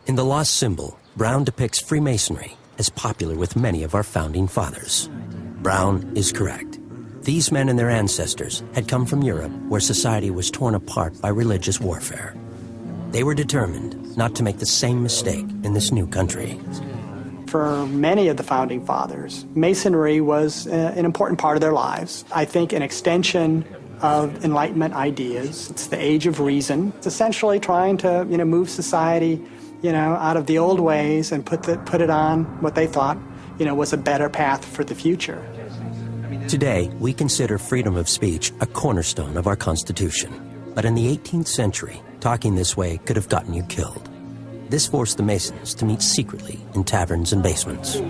In The Lost Symbol, Brown depicts Freemasonry as popular with many of our founding fathers. Brown is correct. These men and their ancestors had come from Europe, where society was torn apart by religious warfare. They were determined not to make the same mistake in this new country. For many of the founding fathers, Masonry was an important part of their lives. I think an extension of Enlightenment ideas. It's the age of reason. It's essentially trying to, move society, out of the old ways and put it on what they thought, was a better path for the future. Today, we consider freedom of speech a cornerstone of our Constitution. But in the 18th century, talking this way could have gotten you killed. This forced the Masons to meet secretly in taverns and basements.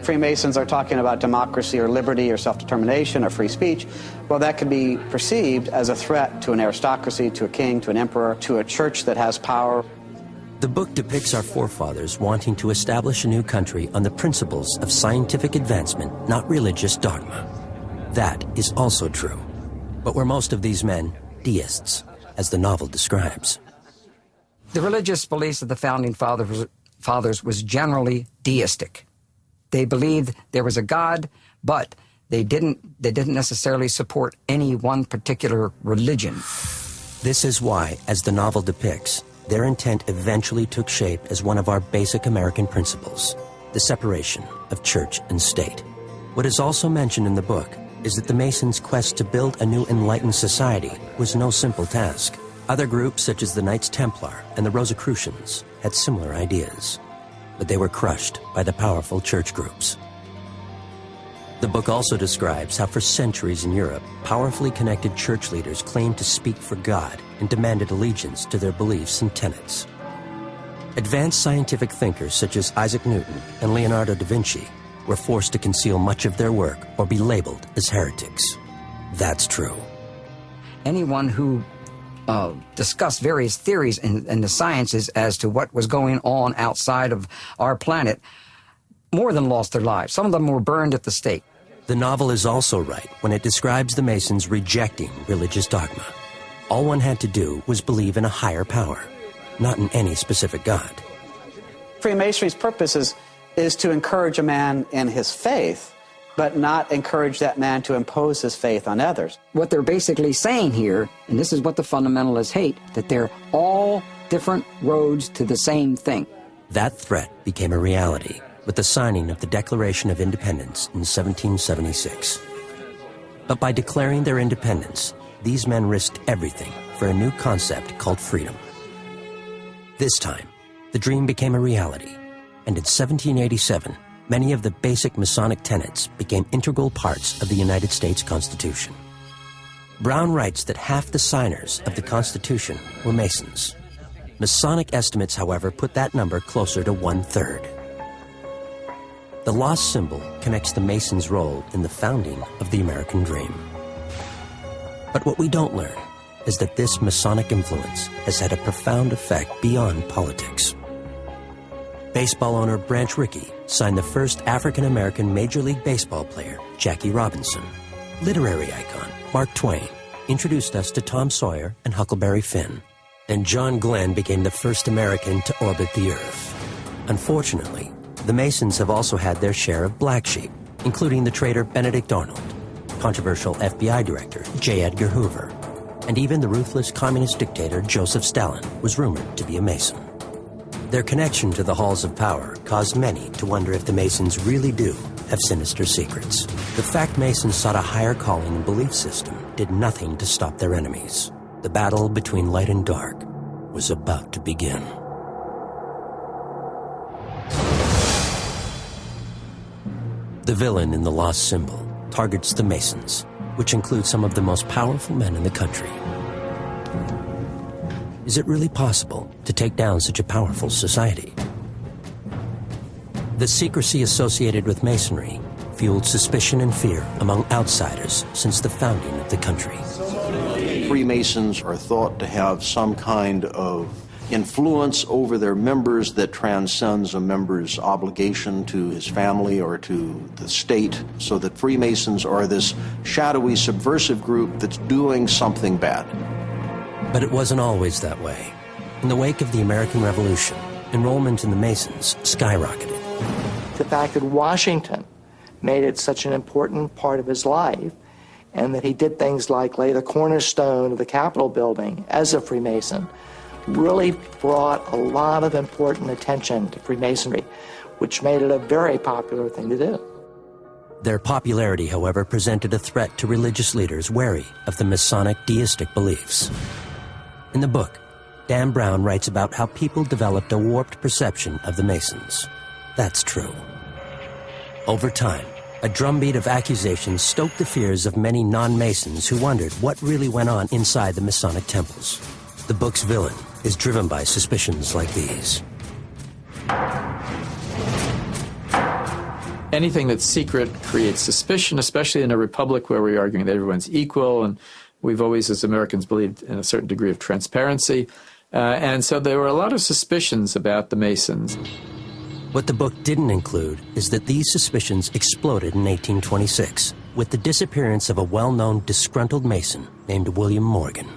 Freemasons are talking about democracy or liberty or self-determination or free speech. Well, that could be perceived as a threat to an aristocracy, to a king, to an emperor, to a church that has power. The book depicts our forefathers wanting to establish a new country on the principles of scientific advancement, not religious dogma. That is also true. But were most of these men deists, as the novel describes? The religious beliefs of the founding fathers was generally deistic. They believed there was a God, but they didn't necessarily support any one particular religion. This is why, as the novel depicts, their intent eventually took shape as one of our basic American principles, the separation of church and state. What is also mentioned in the book is that the Masons' quest to build a new enlightened society was no simple task. Other groups, such as the Knights Templar and the Rosicrucians, had similar ideas, but they were crushed by the powerful church groups. The book also describes how for centuries in Europe, powerfully connected church leaders claimed to speak for God and demanded allegiance to their beliefs and tenets. Advanced scientific thinkers such as Isaac Newton and Leonardo da Vinci were forced to conceal much of their work or be labeled as heretics. That's true. Anyone who discuss various theories in the sciences as to what was going on outside of our planet, more than lost their lives. Some of them were burned at the stake. The novel is also right when it describes the Masons rejecting religious dogma. All one had to do was believe in a higher power, not in any specific god. Freemasonry's purpose is to encourage a man in his faith, but not encourage that man to impose his faith on others. What they're basically saying here, and this is what the fundamentalists hate, that they're all different roads to the same thing. That threat became a reality with the signing of the Declaration of Independence in 1776. But by declaring their independence, these men risked everything for a new concept called freedom. This time, the dream became a reality, and in 1787, many of the basic Masonic tenets became integral parts of the United States Constitution. Brown writes that half the signers of the Constitution were Masons. Masonic estimates, however, put that number closer to 1/3. The lost symbol connects the Masons' role in the founding of the American dream. But what we don't learn is that this Masonic influence has had a profound effect beyond politics. Baseball owner Branch Rickey signed the first African-American Major League Baseball player, Jackie Robinson. Literary icon Mark Twain introduced us to Tom Sawyer and Huckleberry Finn. And John Glenn became the first American to orbit the Earth. Unfortunately, the Masons have also had their share of black sheep, including the traitor Benedict Arnold, controversial FBI director J. Edgar Hoover, and even the ruthless communist dictator Joseph Stalin was rumored to be a Mason. Their connection to the halls of power caused many to wonder if the Masons really do have sinister secrets. The fact Masons sought a higher calling and belief system did nothing to stop their enemies. The battle between light and dark was about to begin. The villain in The Lost Symbol targets the Masons, which includes some of the most powerful men in the country. Is it really possible to take down such a powerful society? The secrecy associated with Masonry fueled suspicion and fear among outsiders since the founding of the country. Freemasons are thought to have some kind of influence over their members that transcends a member's obligation to his family or to the state, so that Freemasons are this shadowy, subversive group that's doing something bad. But it wasn't always that way. In the wake of the American Revolution, enrollment in the Masons skyrocketed. The fact that Washington made it such an important part of his life, and that he did things like lay the cornerstone of the Capitol building as a Freemason, really brought a lot of important attention to Freemasonry, which made it a very popular thing to do. Their popularity, however, presented a threat to religious leaders wary of the Masonic deistic beliefs. In the book, Dan Brown writes about how people developed a warped perception of the Masons. That's true. Over time, a drumbeat of accusations stoked the fears of many non-Masons who wondered what really went on inside the Masonic temples. The book's villain is driven by suspicions like these. Anything that's secret creates suspicion, especially in a republic where we're arguing that everyone's equal, and we've always, as Americans, believed in a certain degree of transparency. And so there were a lot of suspicions about the Masons. What the book didn't include is that these suspicions exploded in 1826 with the disappearance of a well-known disgruntled Mason named William Morgan.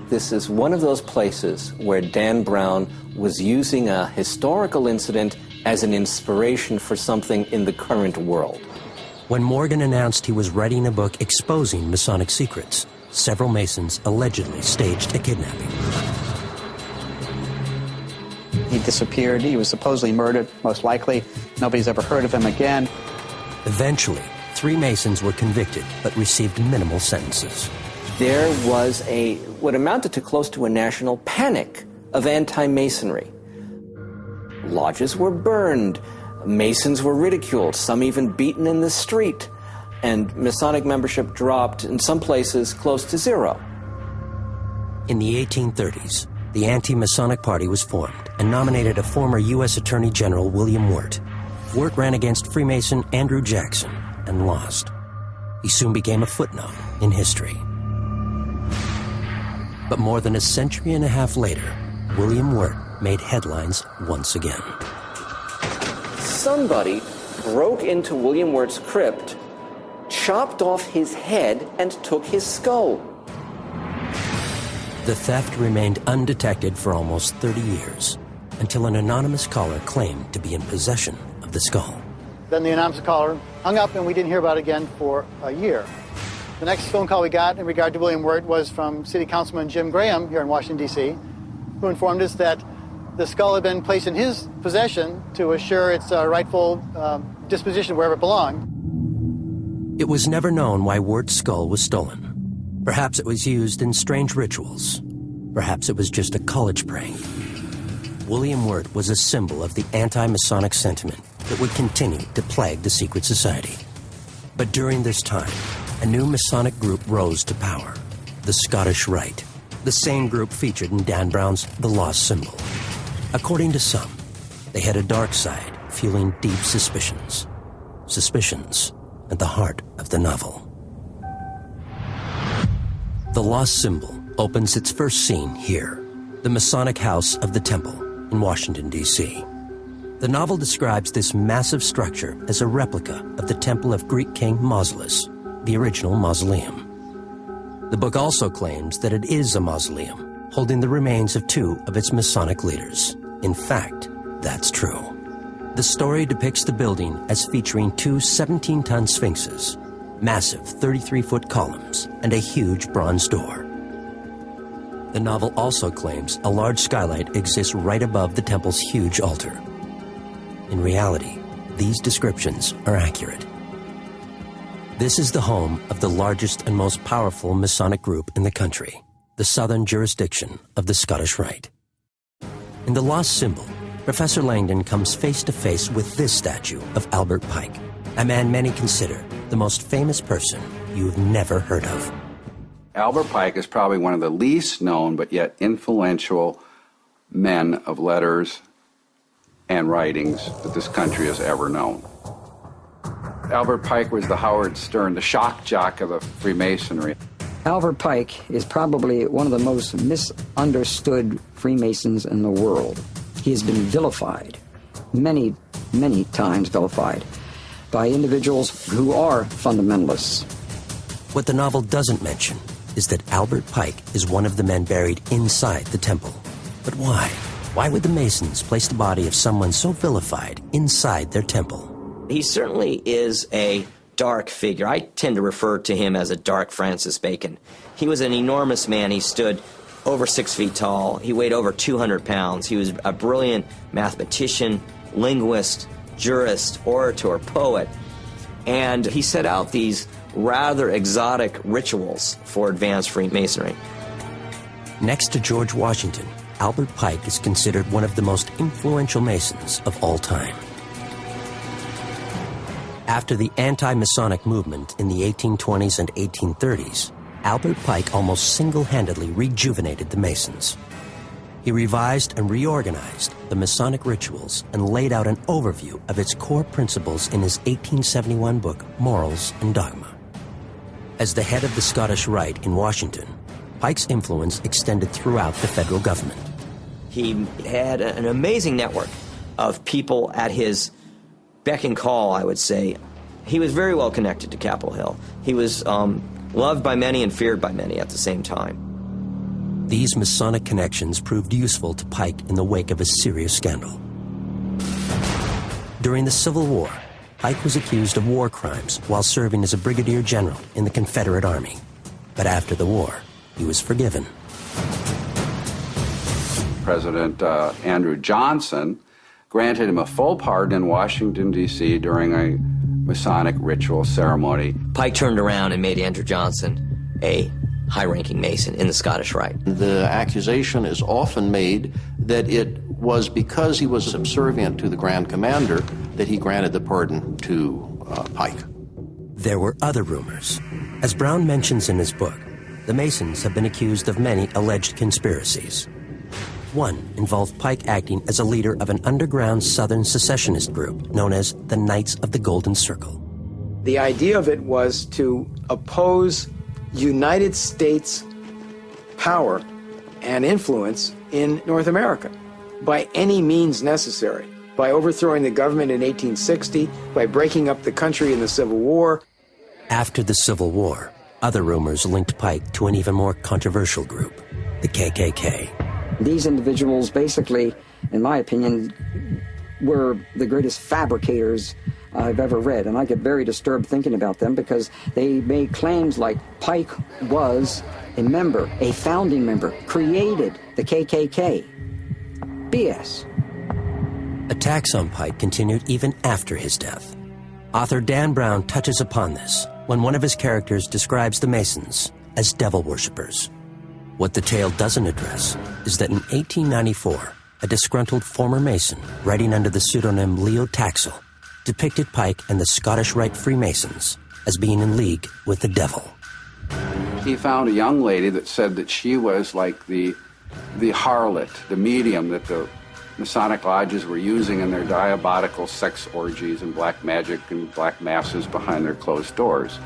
This is one of those places where Dan Brown was using a historical incident as an inspiration for something in the current world. When Morgan announced he was writing a book exposing Masonic secrets, several Masons allegedly staged a kidnapping. He disappeared. He was supposedly murdered, most likely. Nobody's ever heard of him again. Eventually, 3 Masons were convicted but received minimal sentences. There was what amounted to close to a national panic of anti-Masonry. Lodges were burned, Masons were ridiculed, some even beaten in the street, and Masonic membership dropped in some places close to zero. In the 1830s, the Anti-Masonic Party was formed and nominated a former U.S. Attorney General, William Wirt. Wirt ran against Freemason Andrew Jackson and lost. He soon became a footnote in history. But more than a century and a half later, William Wirt made headlines once again. Somebody broke into William Wirt's crypt, chopped off his head, and took his skull. The theft remained undetected for almost 30 years, until an anonymous caller claimed to be in possession of the skull. Then the anonymous caller hung up, and we didn't hear about it again for a year. The next phone call we got in regard to William Wirt was from City Councilman Jim Graham here in Washington, D.C., who informed us that the skull had been placed in his possession to assure its rightful disposition wherever it belonged. It was never known why Wirt's skull was stolen. Perhaps it was used in strange rituals. Perhaps it was just a college prank. William Wirt was a symbol of the anti-Masonic sentiment that would continue to plague the secret society. But during this time, a new Masonic group rose to power, the Scottish Rite, the same group featured in Dan Brown's The Lost Symbol. According to some, they had a dark side, fueling deep suspicions. Suspicions at the heart of the novel. The Lost Symbol opens its first scene here, the Masonic House of the Temple in Washington, D.C. The novel describes this massive structure as a replica of the temple of Greek king Mausolus, the original mausoleum. The book also claims that it is a mausoleum, holding the remains of two of its Masonic leaders. In fact, that's true. The story depicts the building as featuring two 17-ton sphinxes, massive 33-foot columns, and a huge bronze door. The novel also claims a large skylight exists right above the temple's huge altar. In reality, these descriptions are accurate. This is the home of the largest and most powerful Masonic group in the country, the Southern Jurisdiction of the Scottish Rite. In The Lost Symbol, Professor Langdon comes face to face with this statue of Albert Pike, a man many consider the most famous person you've never heard of. Albert Pike is probably one of the least known but yet influential men of letters and writings that this country has ever known. Albert Pike was the Howard Stern, the shock jock of the Freemasonry. Albert Pike is probably one of the most misunderstood Freemasons in the world. He has been vilified, many, many times vilified, by individuals who are fundamentalists. What the novel doesn't mention is that Albert Pike is one of the men buried inside the temple. But why? Why would the Masons place the body of someone so vilified inside their temple? He certainly is a dark figure. I tend to refer to him as a dark Francis Bacon. He was an enormous man. He stood over 6 feet tall. He weighed over 200 pounds. He was a brilliant mathematician, linguist, jurist, orator, poet. And he set out these rather exotic rituals for advanced Freemasonry. Next to George Washington, Albert Pike is considered one of the most influential Masons of all time. After the anti-Masonic movement in the 1820s and 1830s, Albert Pike almost single-handedly rejuvenated the Masons. He revised and reorganized the Masonic rituals and laid out an overview of its core principles in his 1871 book, Morals and Dogma. As the head of the Scottish Rite in Washington, Pike's influence extended throughout the federal government. He had an amazing network of people at his beck and call, I would say. He was very well connected to Capitol Hill. He was loved by many and feared by many at the same time. These Masonic connections proved useful to Pike in the wake of a serious scandal. During the Civil War, Pike was accused of war crimes while serving as a brigadier general in the Confederate Army. But after the war, he was forgiven. President Andrew Johnson granted him a full pardon in Washington, D.C. during a Masonic ritual ceremony. Pike turned around and made Andrew Johnson a high-ranking Mason in the Scottish Rite. The accusation is often made that it was because he was subservient to the Grand Commander that he granted the pardon to Pike. There were other rumors. As Brown mentions in his book, the Masons have been accused of many alleged conspiracies. One involved Pike acting as a leader of an underground Southern secessionist group known as the Knights of the Golden Circle. The idea of it was to oppose United States power and influence in North America by any means necessary. By overthrowing the government in 1860, by breaking up the country in the Civil War. After the Civil War, other rumors linked Pike to an even more controversial group, the KKK. These individuals basically, in my opinion, were the greatest fabricators I've ever read, and I get very disturbed thinking about them because they made claims like Pike was a member, a founding member, created the KKK. BS. Attacks on Pike continued even after his death. Author Dan Brown touches upon this when one of his characters describes the Masons as devil worshippers. What the tale doesn't address is that in 1894, a disgruntled former Mason, writing under the pseudonym Leo Taxel, depicted Pike and the Scottish Rite Freemasons as being in league with the devil. He found a young lady that said that she was like the harlot, the medium that the Masonic lodges were using in their diabolical sex orgies and black magic and black masses behind their closed doors.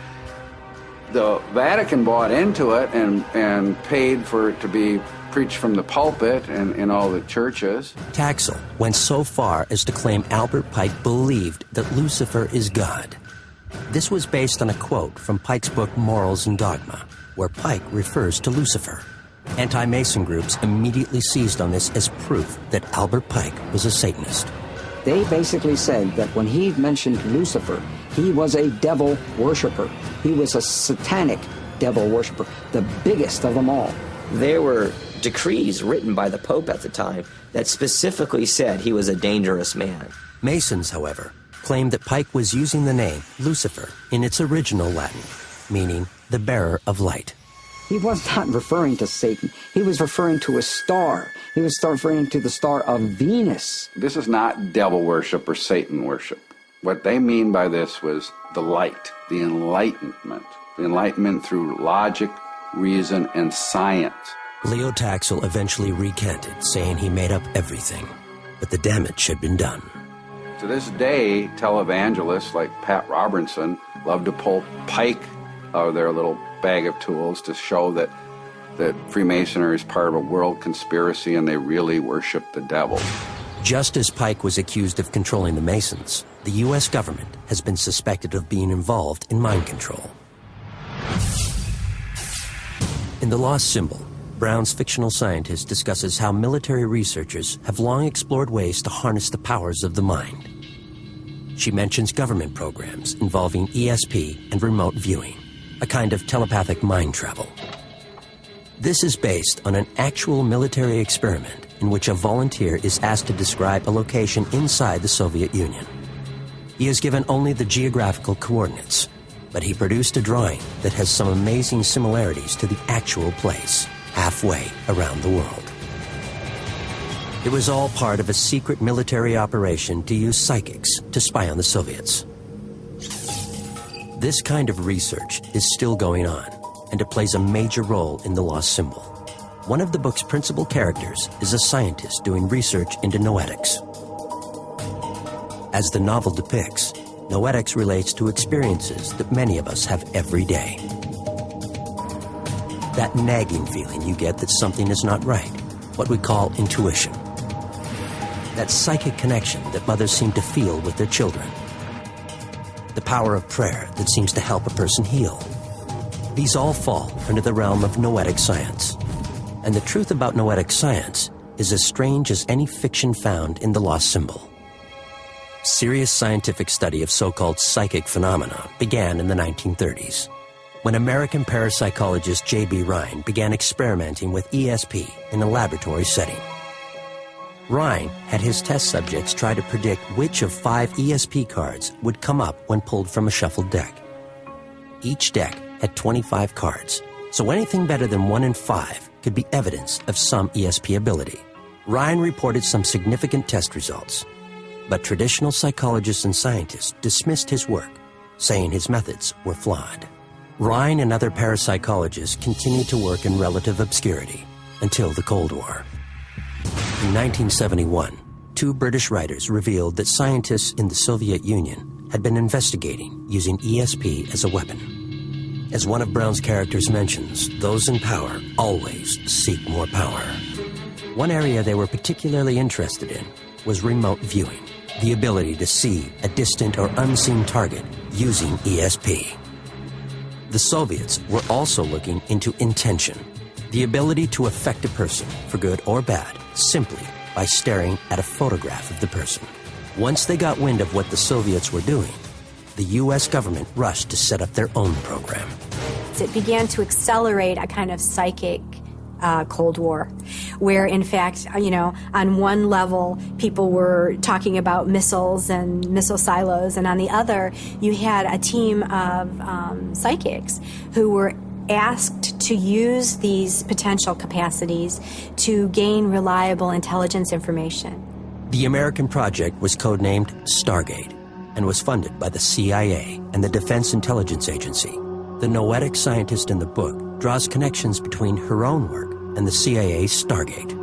The Vatican bought into it and paid for it to be preached from the pulpit and in all the churches. Taxel went so far as to claim Albert Pike believed that Lucifer is God. This was based on a quote from Pike's book Morals and Dogma, where Pike refers to Lucifer. Anti-Mason groups immediately seized on this as proof that Albert Pike was a Satanist. They basically said that when he mentioned Lucifer, he was a devil worshiper. He was a satanic devil worshiper, the biggest of them all. There were decrees written by the Pope at the time that specifically said he was a dangerous man. Masons, however, claimed that Pike was using the name Lucifer in its original Latin, meaning the bearer of light. He was not referring to Satan. He was referring to a star. He was referring to the star of Venus. This is not devil worship or Satan worship. What they mean by this was the light, the enlightenment through logic, reason, and science. Leo Taxel eventually recanted, saying he made up everything, but the damage had been done. To this day, televangelists like Pat Robertson love to pull Pike out of their little bag of tools to show that Freemasonry is part of a world conspiracy and they really worship the devil. Just as Pike was accused of controlling the Masons, the U.S. government has been suspected of being involved in mind control. In The Lost Symbol, Brown's fictional scientist discusses how military researchers have long explored ways to harness the powers of the mind. She mentions government programs involving ESP and remote viewing, a kind of telepathic mind travel. This is based on an actual military experiment in which a volunteer is asked to describe a location inside the Soviet Union. He is given only the geographical coordinates, but he produced a drawing that has some amazing similarities to the actual place, halfway around the world. It was all part of a secret military operation to use psychics to spy on the Soviets. This kind of research is still going on, and it plays a major role in The Lost Symbol. One of the book's principal characters is a scientist doing research into noetics. As the novel depicts, noetics relates to experiences that many of us have every day. That nagging feeling you get that something is not right, what we call intuition. That psychic connection that mothers seem to feel with their children. The power of prayer that seems to help a person heal. These all fall under the realm of noetic science. And the truth about noetic science is as strange as any fiction found in The Lost Symbol. Serious scientific study of so-called psychic phenomena began in the 1930s, when American parapsychologist J.B. Rhine began experimenting with ESP in a laboratory setting. Rhine had his test subjects try to predict which of 5 ESP cards would come up when pulled from a shuffled deck. Each deck had 25 cards, so anything better than 1 in 5 could be evidence of some ESP ability. Rhine reported some significant test results, but traditional psychologists and scientists dismissed his work, saying his methods were flawed. Rhine and other parapsychologists continued to work in relative obscurity until the Cold War. In 1971, 2 British writers revealed that scientists in the Soviet Union had been investigating using ESP as a weapon. As one of Brown's characters mentions, those in power always seek more power. One area they were particularly interested in was remote viewing, the ability to see a distant or unseen target using ESP. The Soviets were also looking into intention, the ability to affect a person, for good or bad, simply by staring at a photograph of the person. Once they got wind of what the Soviets were doing, the U.S. government rushed to set up their own program. It began to accelerate a kind of psychic Cold War, where in fact, on one level, people were talking about missiles and missile silos, and on the other, you had a team of psychics who were asked to use these potential capacities to gain reliable intelligence information. The American project was codenamed Stargate and was funded by the CIA and the Defense Intelligence Agency. The noetic scientist in the book draws connections between her own work and the CIA's Stargate.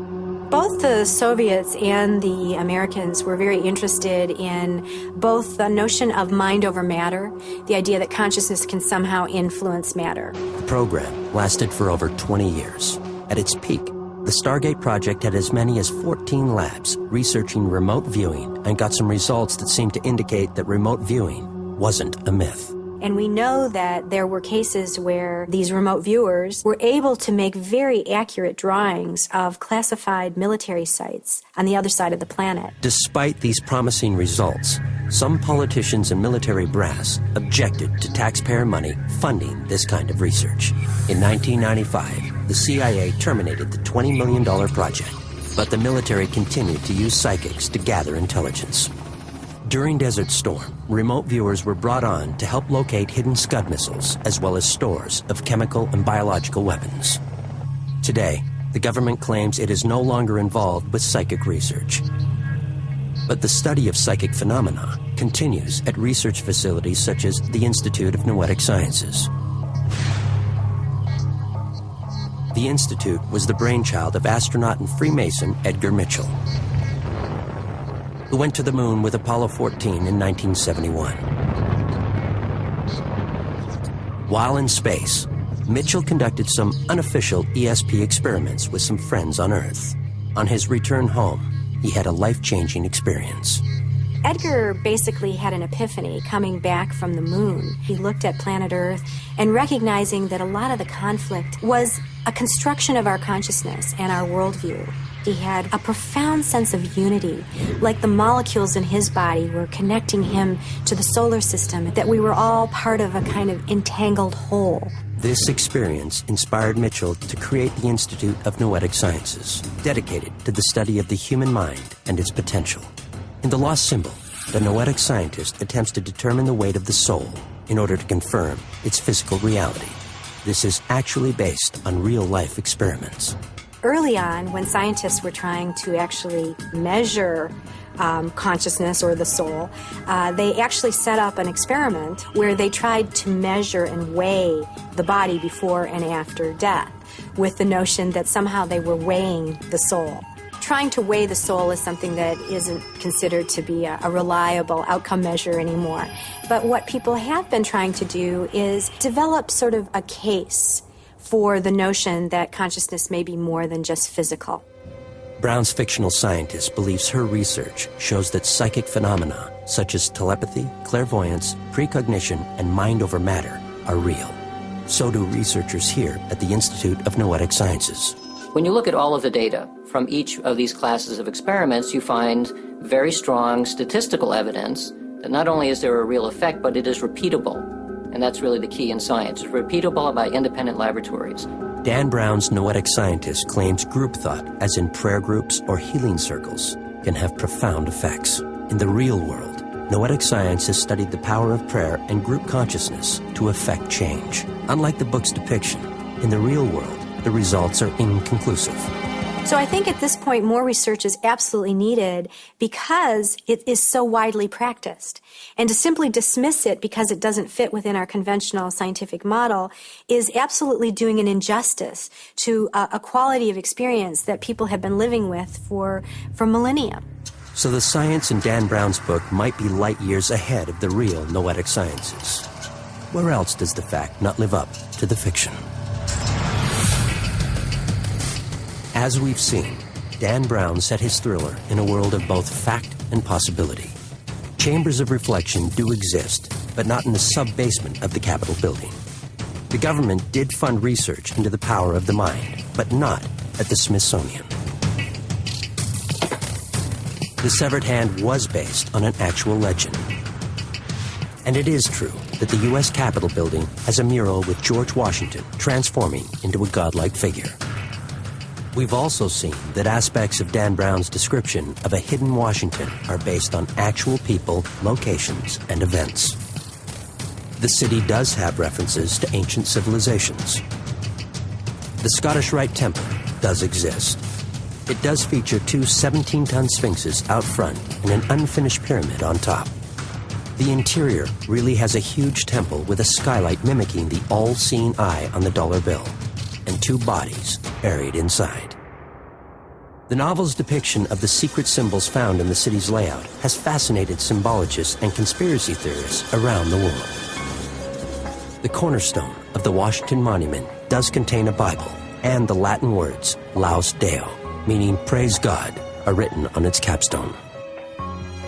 Both the Soviets and the Americans were very interested in both the notion of mind over matter, the idea that consciousness can somehow influence matter. The program lasted for over 20 years. At its peak, the Stargate project had as many as 14 labs researching remote viewing and got some results that seemed to indicate that remote viewing wasn't a myth. And we know that there were cases where these remote viewers were able to make very accurate drawings of classified military sites on the other side of the planet. Despite these promising results, some politicians and military brass objected to taxpayer money funding this kind of research. In 1995, the CIA terminated the $20 million project, but the military continued to use psychics to gather intelligence. During Desert Storm, remote viewers were brought on to help locate hidden Scud missiles, as well as stores of chemical and biological weapons. Today, the government claims it is no longer involved with psychic research. But the study of psychic phenomena continues at research facilities such as the Institute of Noetic Sciences. The Institute was the brainchild of astronaut and Freemason Edgar Mitchell, who went to the moon with Apollo 14 in 1971. While in space, Mitchell conducted some unofficial ESP experiments with some friends on Earth. On his return home, he had a life-changing experience. Edgar basically had an epiphany coming back from the moon. He looked at planet Earth and recognizing that a lot of the conflict was a construction of our consciousness and our worldview. He had a profound sense of unity, like the molecules in his body were connecting him to the solar system, that we were all part of a kind of entangled whole. This experience inspired Mitchell to create the Institute of Noetic Sciences, dedicated to the study of the human mind and its potential. In The Lost Symbol, the noetic scientist attempts to determine the weight of the soul in order to confirm its physical reality. This is actually based on real-life experiments. Early on, when scientists were trying to actually measure consciousness or the soul, they actually set up an experiment where they tried to measure and weigh the body before and after death, with the notion that somehow they were weighing the soul. Trying to weigh the soul is something that isn't considered to be a reliable outcome measure anymore. But what people have been trying to do is develop sort of a case for the notion that consciousness may be more than just physical. Brown's fictional scientist believes her research shows that psychic phenomena such as telepathy, clairvoyance, precognition, and mind over matter are real. So do researchers here at the Institute of Noetic Sciences. When you look at all of the data from each of these classes of experiments, you find very strong statistical evidence that not only is there a real effect, but it is repeatable. And that's really the key in science. It's repeatable by independent laboratories. Dan Brown's noetic scientist claims group thought, as in prayer groups or healing circles, can have profound effects. In the real world, noetic science has studied the power of prayer and group consciousness to effect change. Unlike the book's depiction, in the real world, the results are inconclusive. So I think at this point more research is absolutely needed because it is so widely practiced. And to simply dismiss it because it doesn't fit within our conventional scientific model is absolutely doing an injustice to a quality of experience that people have been living with for millennia. So the science in Dan Brown's book might be light years ahead of the real noetic sciences. Where else does the fact not live up to the fiction? As we've seen, Dan Brown set his thriller in a world of both fact and possibility. Chambers of reflection do exist, but not in the sub-basement of the Capitol building. The government did fund research into the power of the mind, but not at the Smithsonian. The severed hand was based on an actual legend. And it is true that the U.S. Capitol building has a mural with George Washington transforming into a godlike figure. We've also seen that aspects of Dan Brown's description of a hidden Washington are based on actual people, locations, and events. The city does have references to ancient civilizations. The Scottish Rite Temple does exist. It does feature two 17-ton sphinxes out front and an unfinished pyramid on top. The interior really has a huge temple with a skylight mimicking the all-seeing eye on the dollar bill, and two bodies buried inside. The novel's depiction of the secret symbols found in the city's layout has fascinated symbologists and conspiracy theorists around the world. The cornerstone of the Washington Monument does contain a Bible, and the Latin words Laus Deo, meaning praise God, are written on its capstone.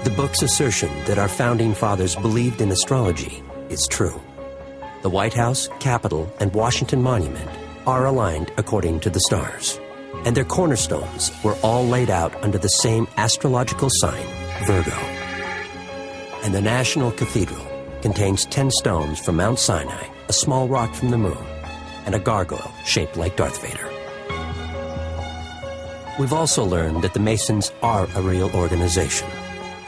The book's assertion that our founding fathers believed in astrology is true. The White House, Capitol, and Washington Monument are aligned according to the stars, and their cornerstones were all laid out under the same astrological sign, Virgo. And the National Cathedral contains 10 stones from Mount Sinai, a small rock from the moon, and a gargoyle shaped like Darth Vader. We've also learned that the Masons are a real organization,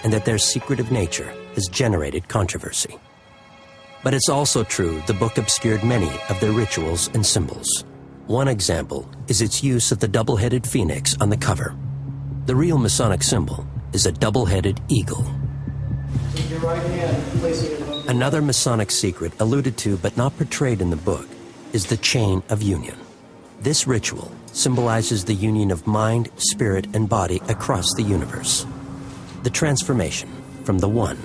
and that their secretive nature has generated controversy. But it's also true the book obscured many of their rituals and symbols. One example is its use of the double-headed phoenix on the cover. The real Masonic symbol is a double-headed eagle. With your right hand, placing it above. Another Masonic secret alluded to but not portrayed in the book is the chain of union. This ritual symbolizes the union of mind, spirit, and body across the universe. The transformation from the one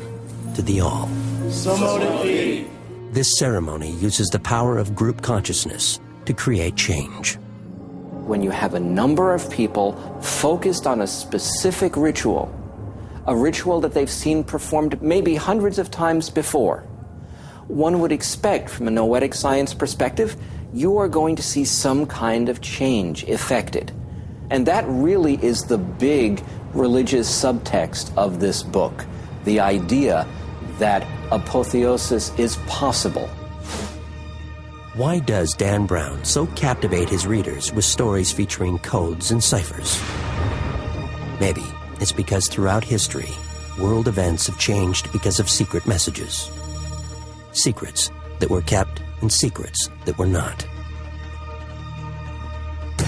to the all. So mote it be. This ceremony uses the power of group consciousness to create change. When you have a number of people focused on a specific ritual, a ritual that they've seen performed maybe hundreds of times before, one would expect from a noetic science perspective, you are going to see some kind of change effected. And that really is the big religious subtext of this book, the idea that apotheosis is possible. Why does Dan Brown so captivate his readers with stories featuring codes and ciphers? Maybe it's because throughout history, world events have changed because of secret messages. Secrets that were kept and secrets that were not.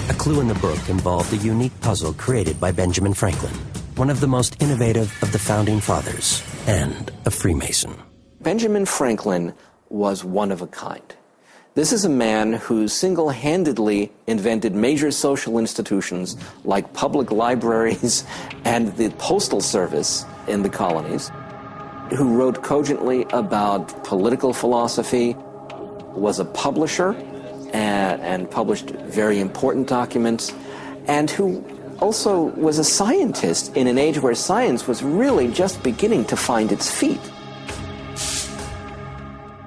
A clue in the book involved a unique puzzle created by Benjamin Franklin, one of the most innovative of the founding fathers and a Freemason. Benjamin Franklin was one of a kind. This is a man who single-handedly invented major social institutions like public libraries and the postal service in the colonies, who wrote cogently about political philosophy, was a publisher and published very important documents, and who also was a scientist in an age where science was really just beginning to find its feet.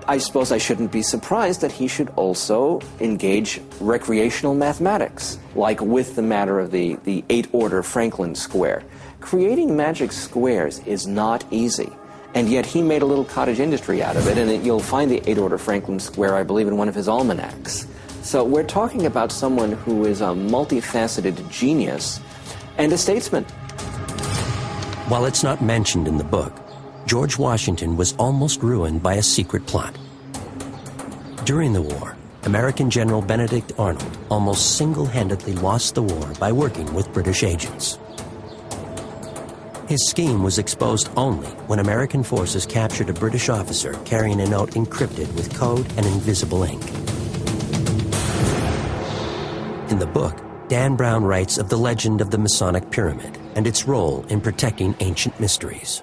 I suppose I shouldn't be surprised that he should also engage recreational mathematics, like with the matter of the 8-order Franklin square. Creating magic squares is not easy, and yet he made a little cottage industry out of it, and you'll find the 8-order Franklin square, I believe, in one of his almanacs. So we're talking about someone who is a multifaceted genius and a statesman. While it's not mentioned in the book, George Washington was almost ruined by a secret plot. During the war, American General Benedict Arnold almost single-handedly lost the war by working with British agents. His scheme was exposed only when American forces captured a British officer carrying a note encrypted with code and invisible ink. In the book, Dan Brown writes of the legend of the Masonic Pyramid and its role in protecting ancient mysteries.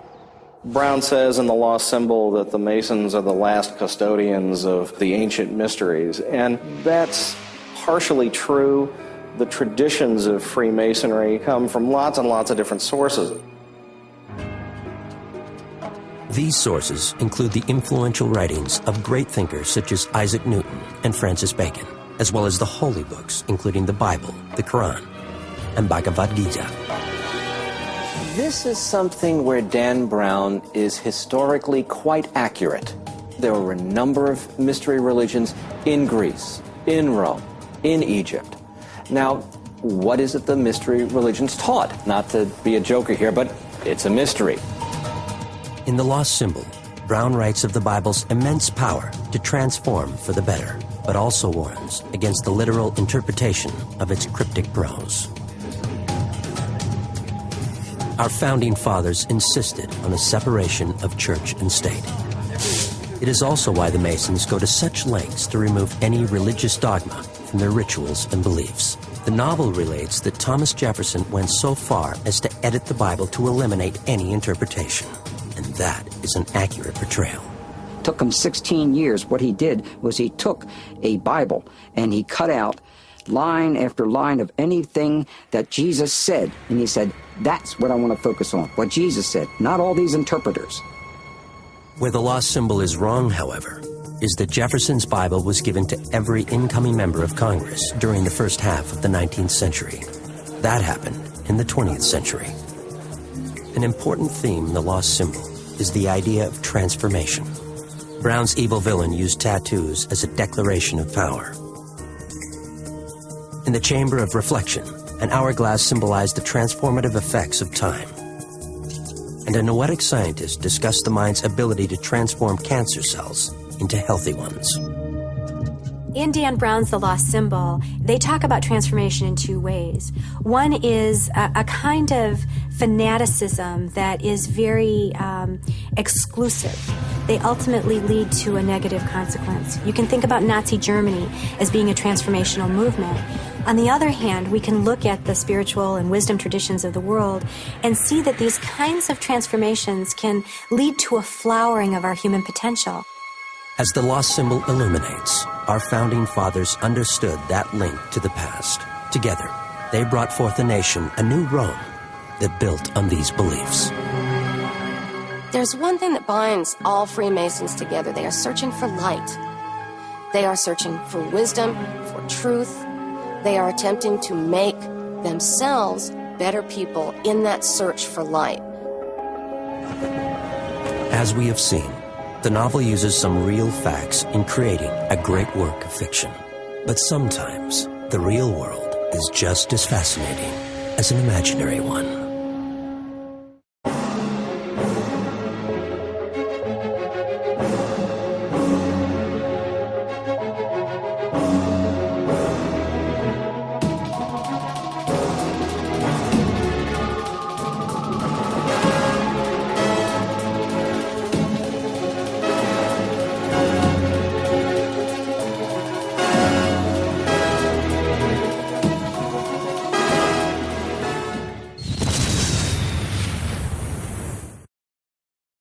Brown says in The Lost Symbol that the Masons are the last custodians of the ancient mysteries, and that's partially true. The traditions of Freemasonry come from lots and lots of different sources. These sources include the influential writings of great thinkers such as Isaac Newton and Francis Bacon, as well as the holy books, including the Bible, the Quran, and Bhagavad Gita. This is something where Dan Brown is historically quite accurate. There were a number of mystery religions in Greece, in Rome, in Egypt. Now, what is it the mystery religions taught? Not to be a joker here, but it's a mystery. In The Lost Symbol, Brown writes of the Bible's immense power to transform for the better, but also warns against the literal interpretation of its cryptic prose. Our founding fathers insisted on a separation of church and state. It is also why the Masons go to such lengths to remove any religious dogma from their rituals and beliefs. The novel relates that Thomas Jefferson went so far as to edit the Bible to eliminate any interpretation. And that is an accurate portrayal. It took him 16 years. What he did was he took a Bible and he cut out line after line of anything that Jesus said. And he said, that's what I want to focus on, what Jesus said, not all these interpreters. Where The Lost Symbol is wrong, however, is that Jefferson's Bible was given to every incoming member of Congress during the first half of the 19th century. That happened in the 20th century. An important theme in The Lost Symbol is the idea of transformation. Brown's evil villain used tattoos as a declaration of power. In the Chamber of Reflection, an hourglass symbolized the transformative effects of time. And a noetic scientist discussed the mind's ability to transform cancer cells into healthy ones. In Dan Brown's The Lost Symbol, they talk about transformation in two ways. One is a kind of fanaticism that is very exclusive. They ultimately lead to a negative consequence. You can think about Nazi Germany as being a transformational movement. On the other hand, we can look at the spiritual and wisdom traditions of the world and see that these kinds of transformations can lead to a flowering of our human potential. As The Lost Symbol illuminates, our founding fathers understood that link to the past. Together, they brought forth a nation, a new Rome, that built on these beliefs. There's one thing that binds all Freemasons together. They are searching for light. They are searching for wisdom, for truth. They are attempting to make themselves better people in that search for light. As we have seen, the novel uses some real facts in creating a great work of fiction. But sometimes the real world is just as fascinating as an imaginary one.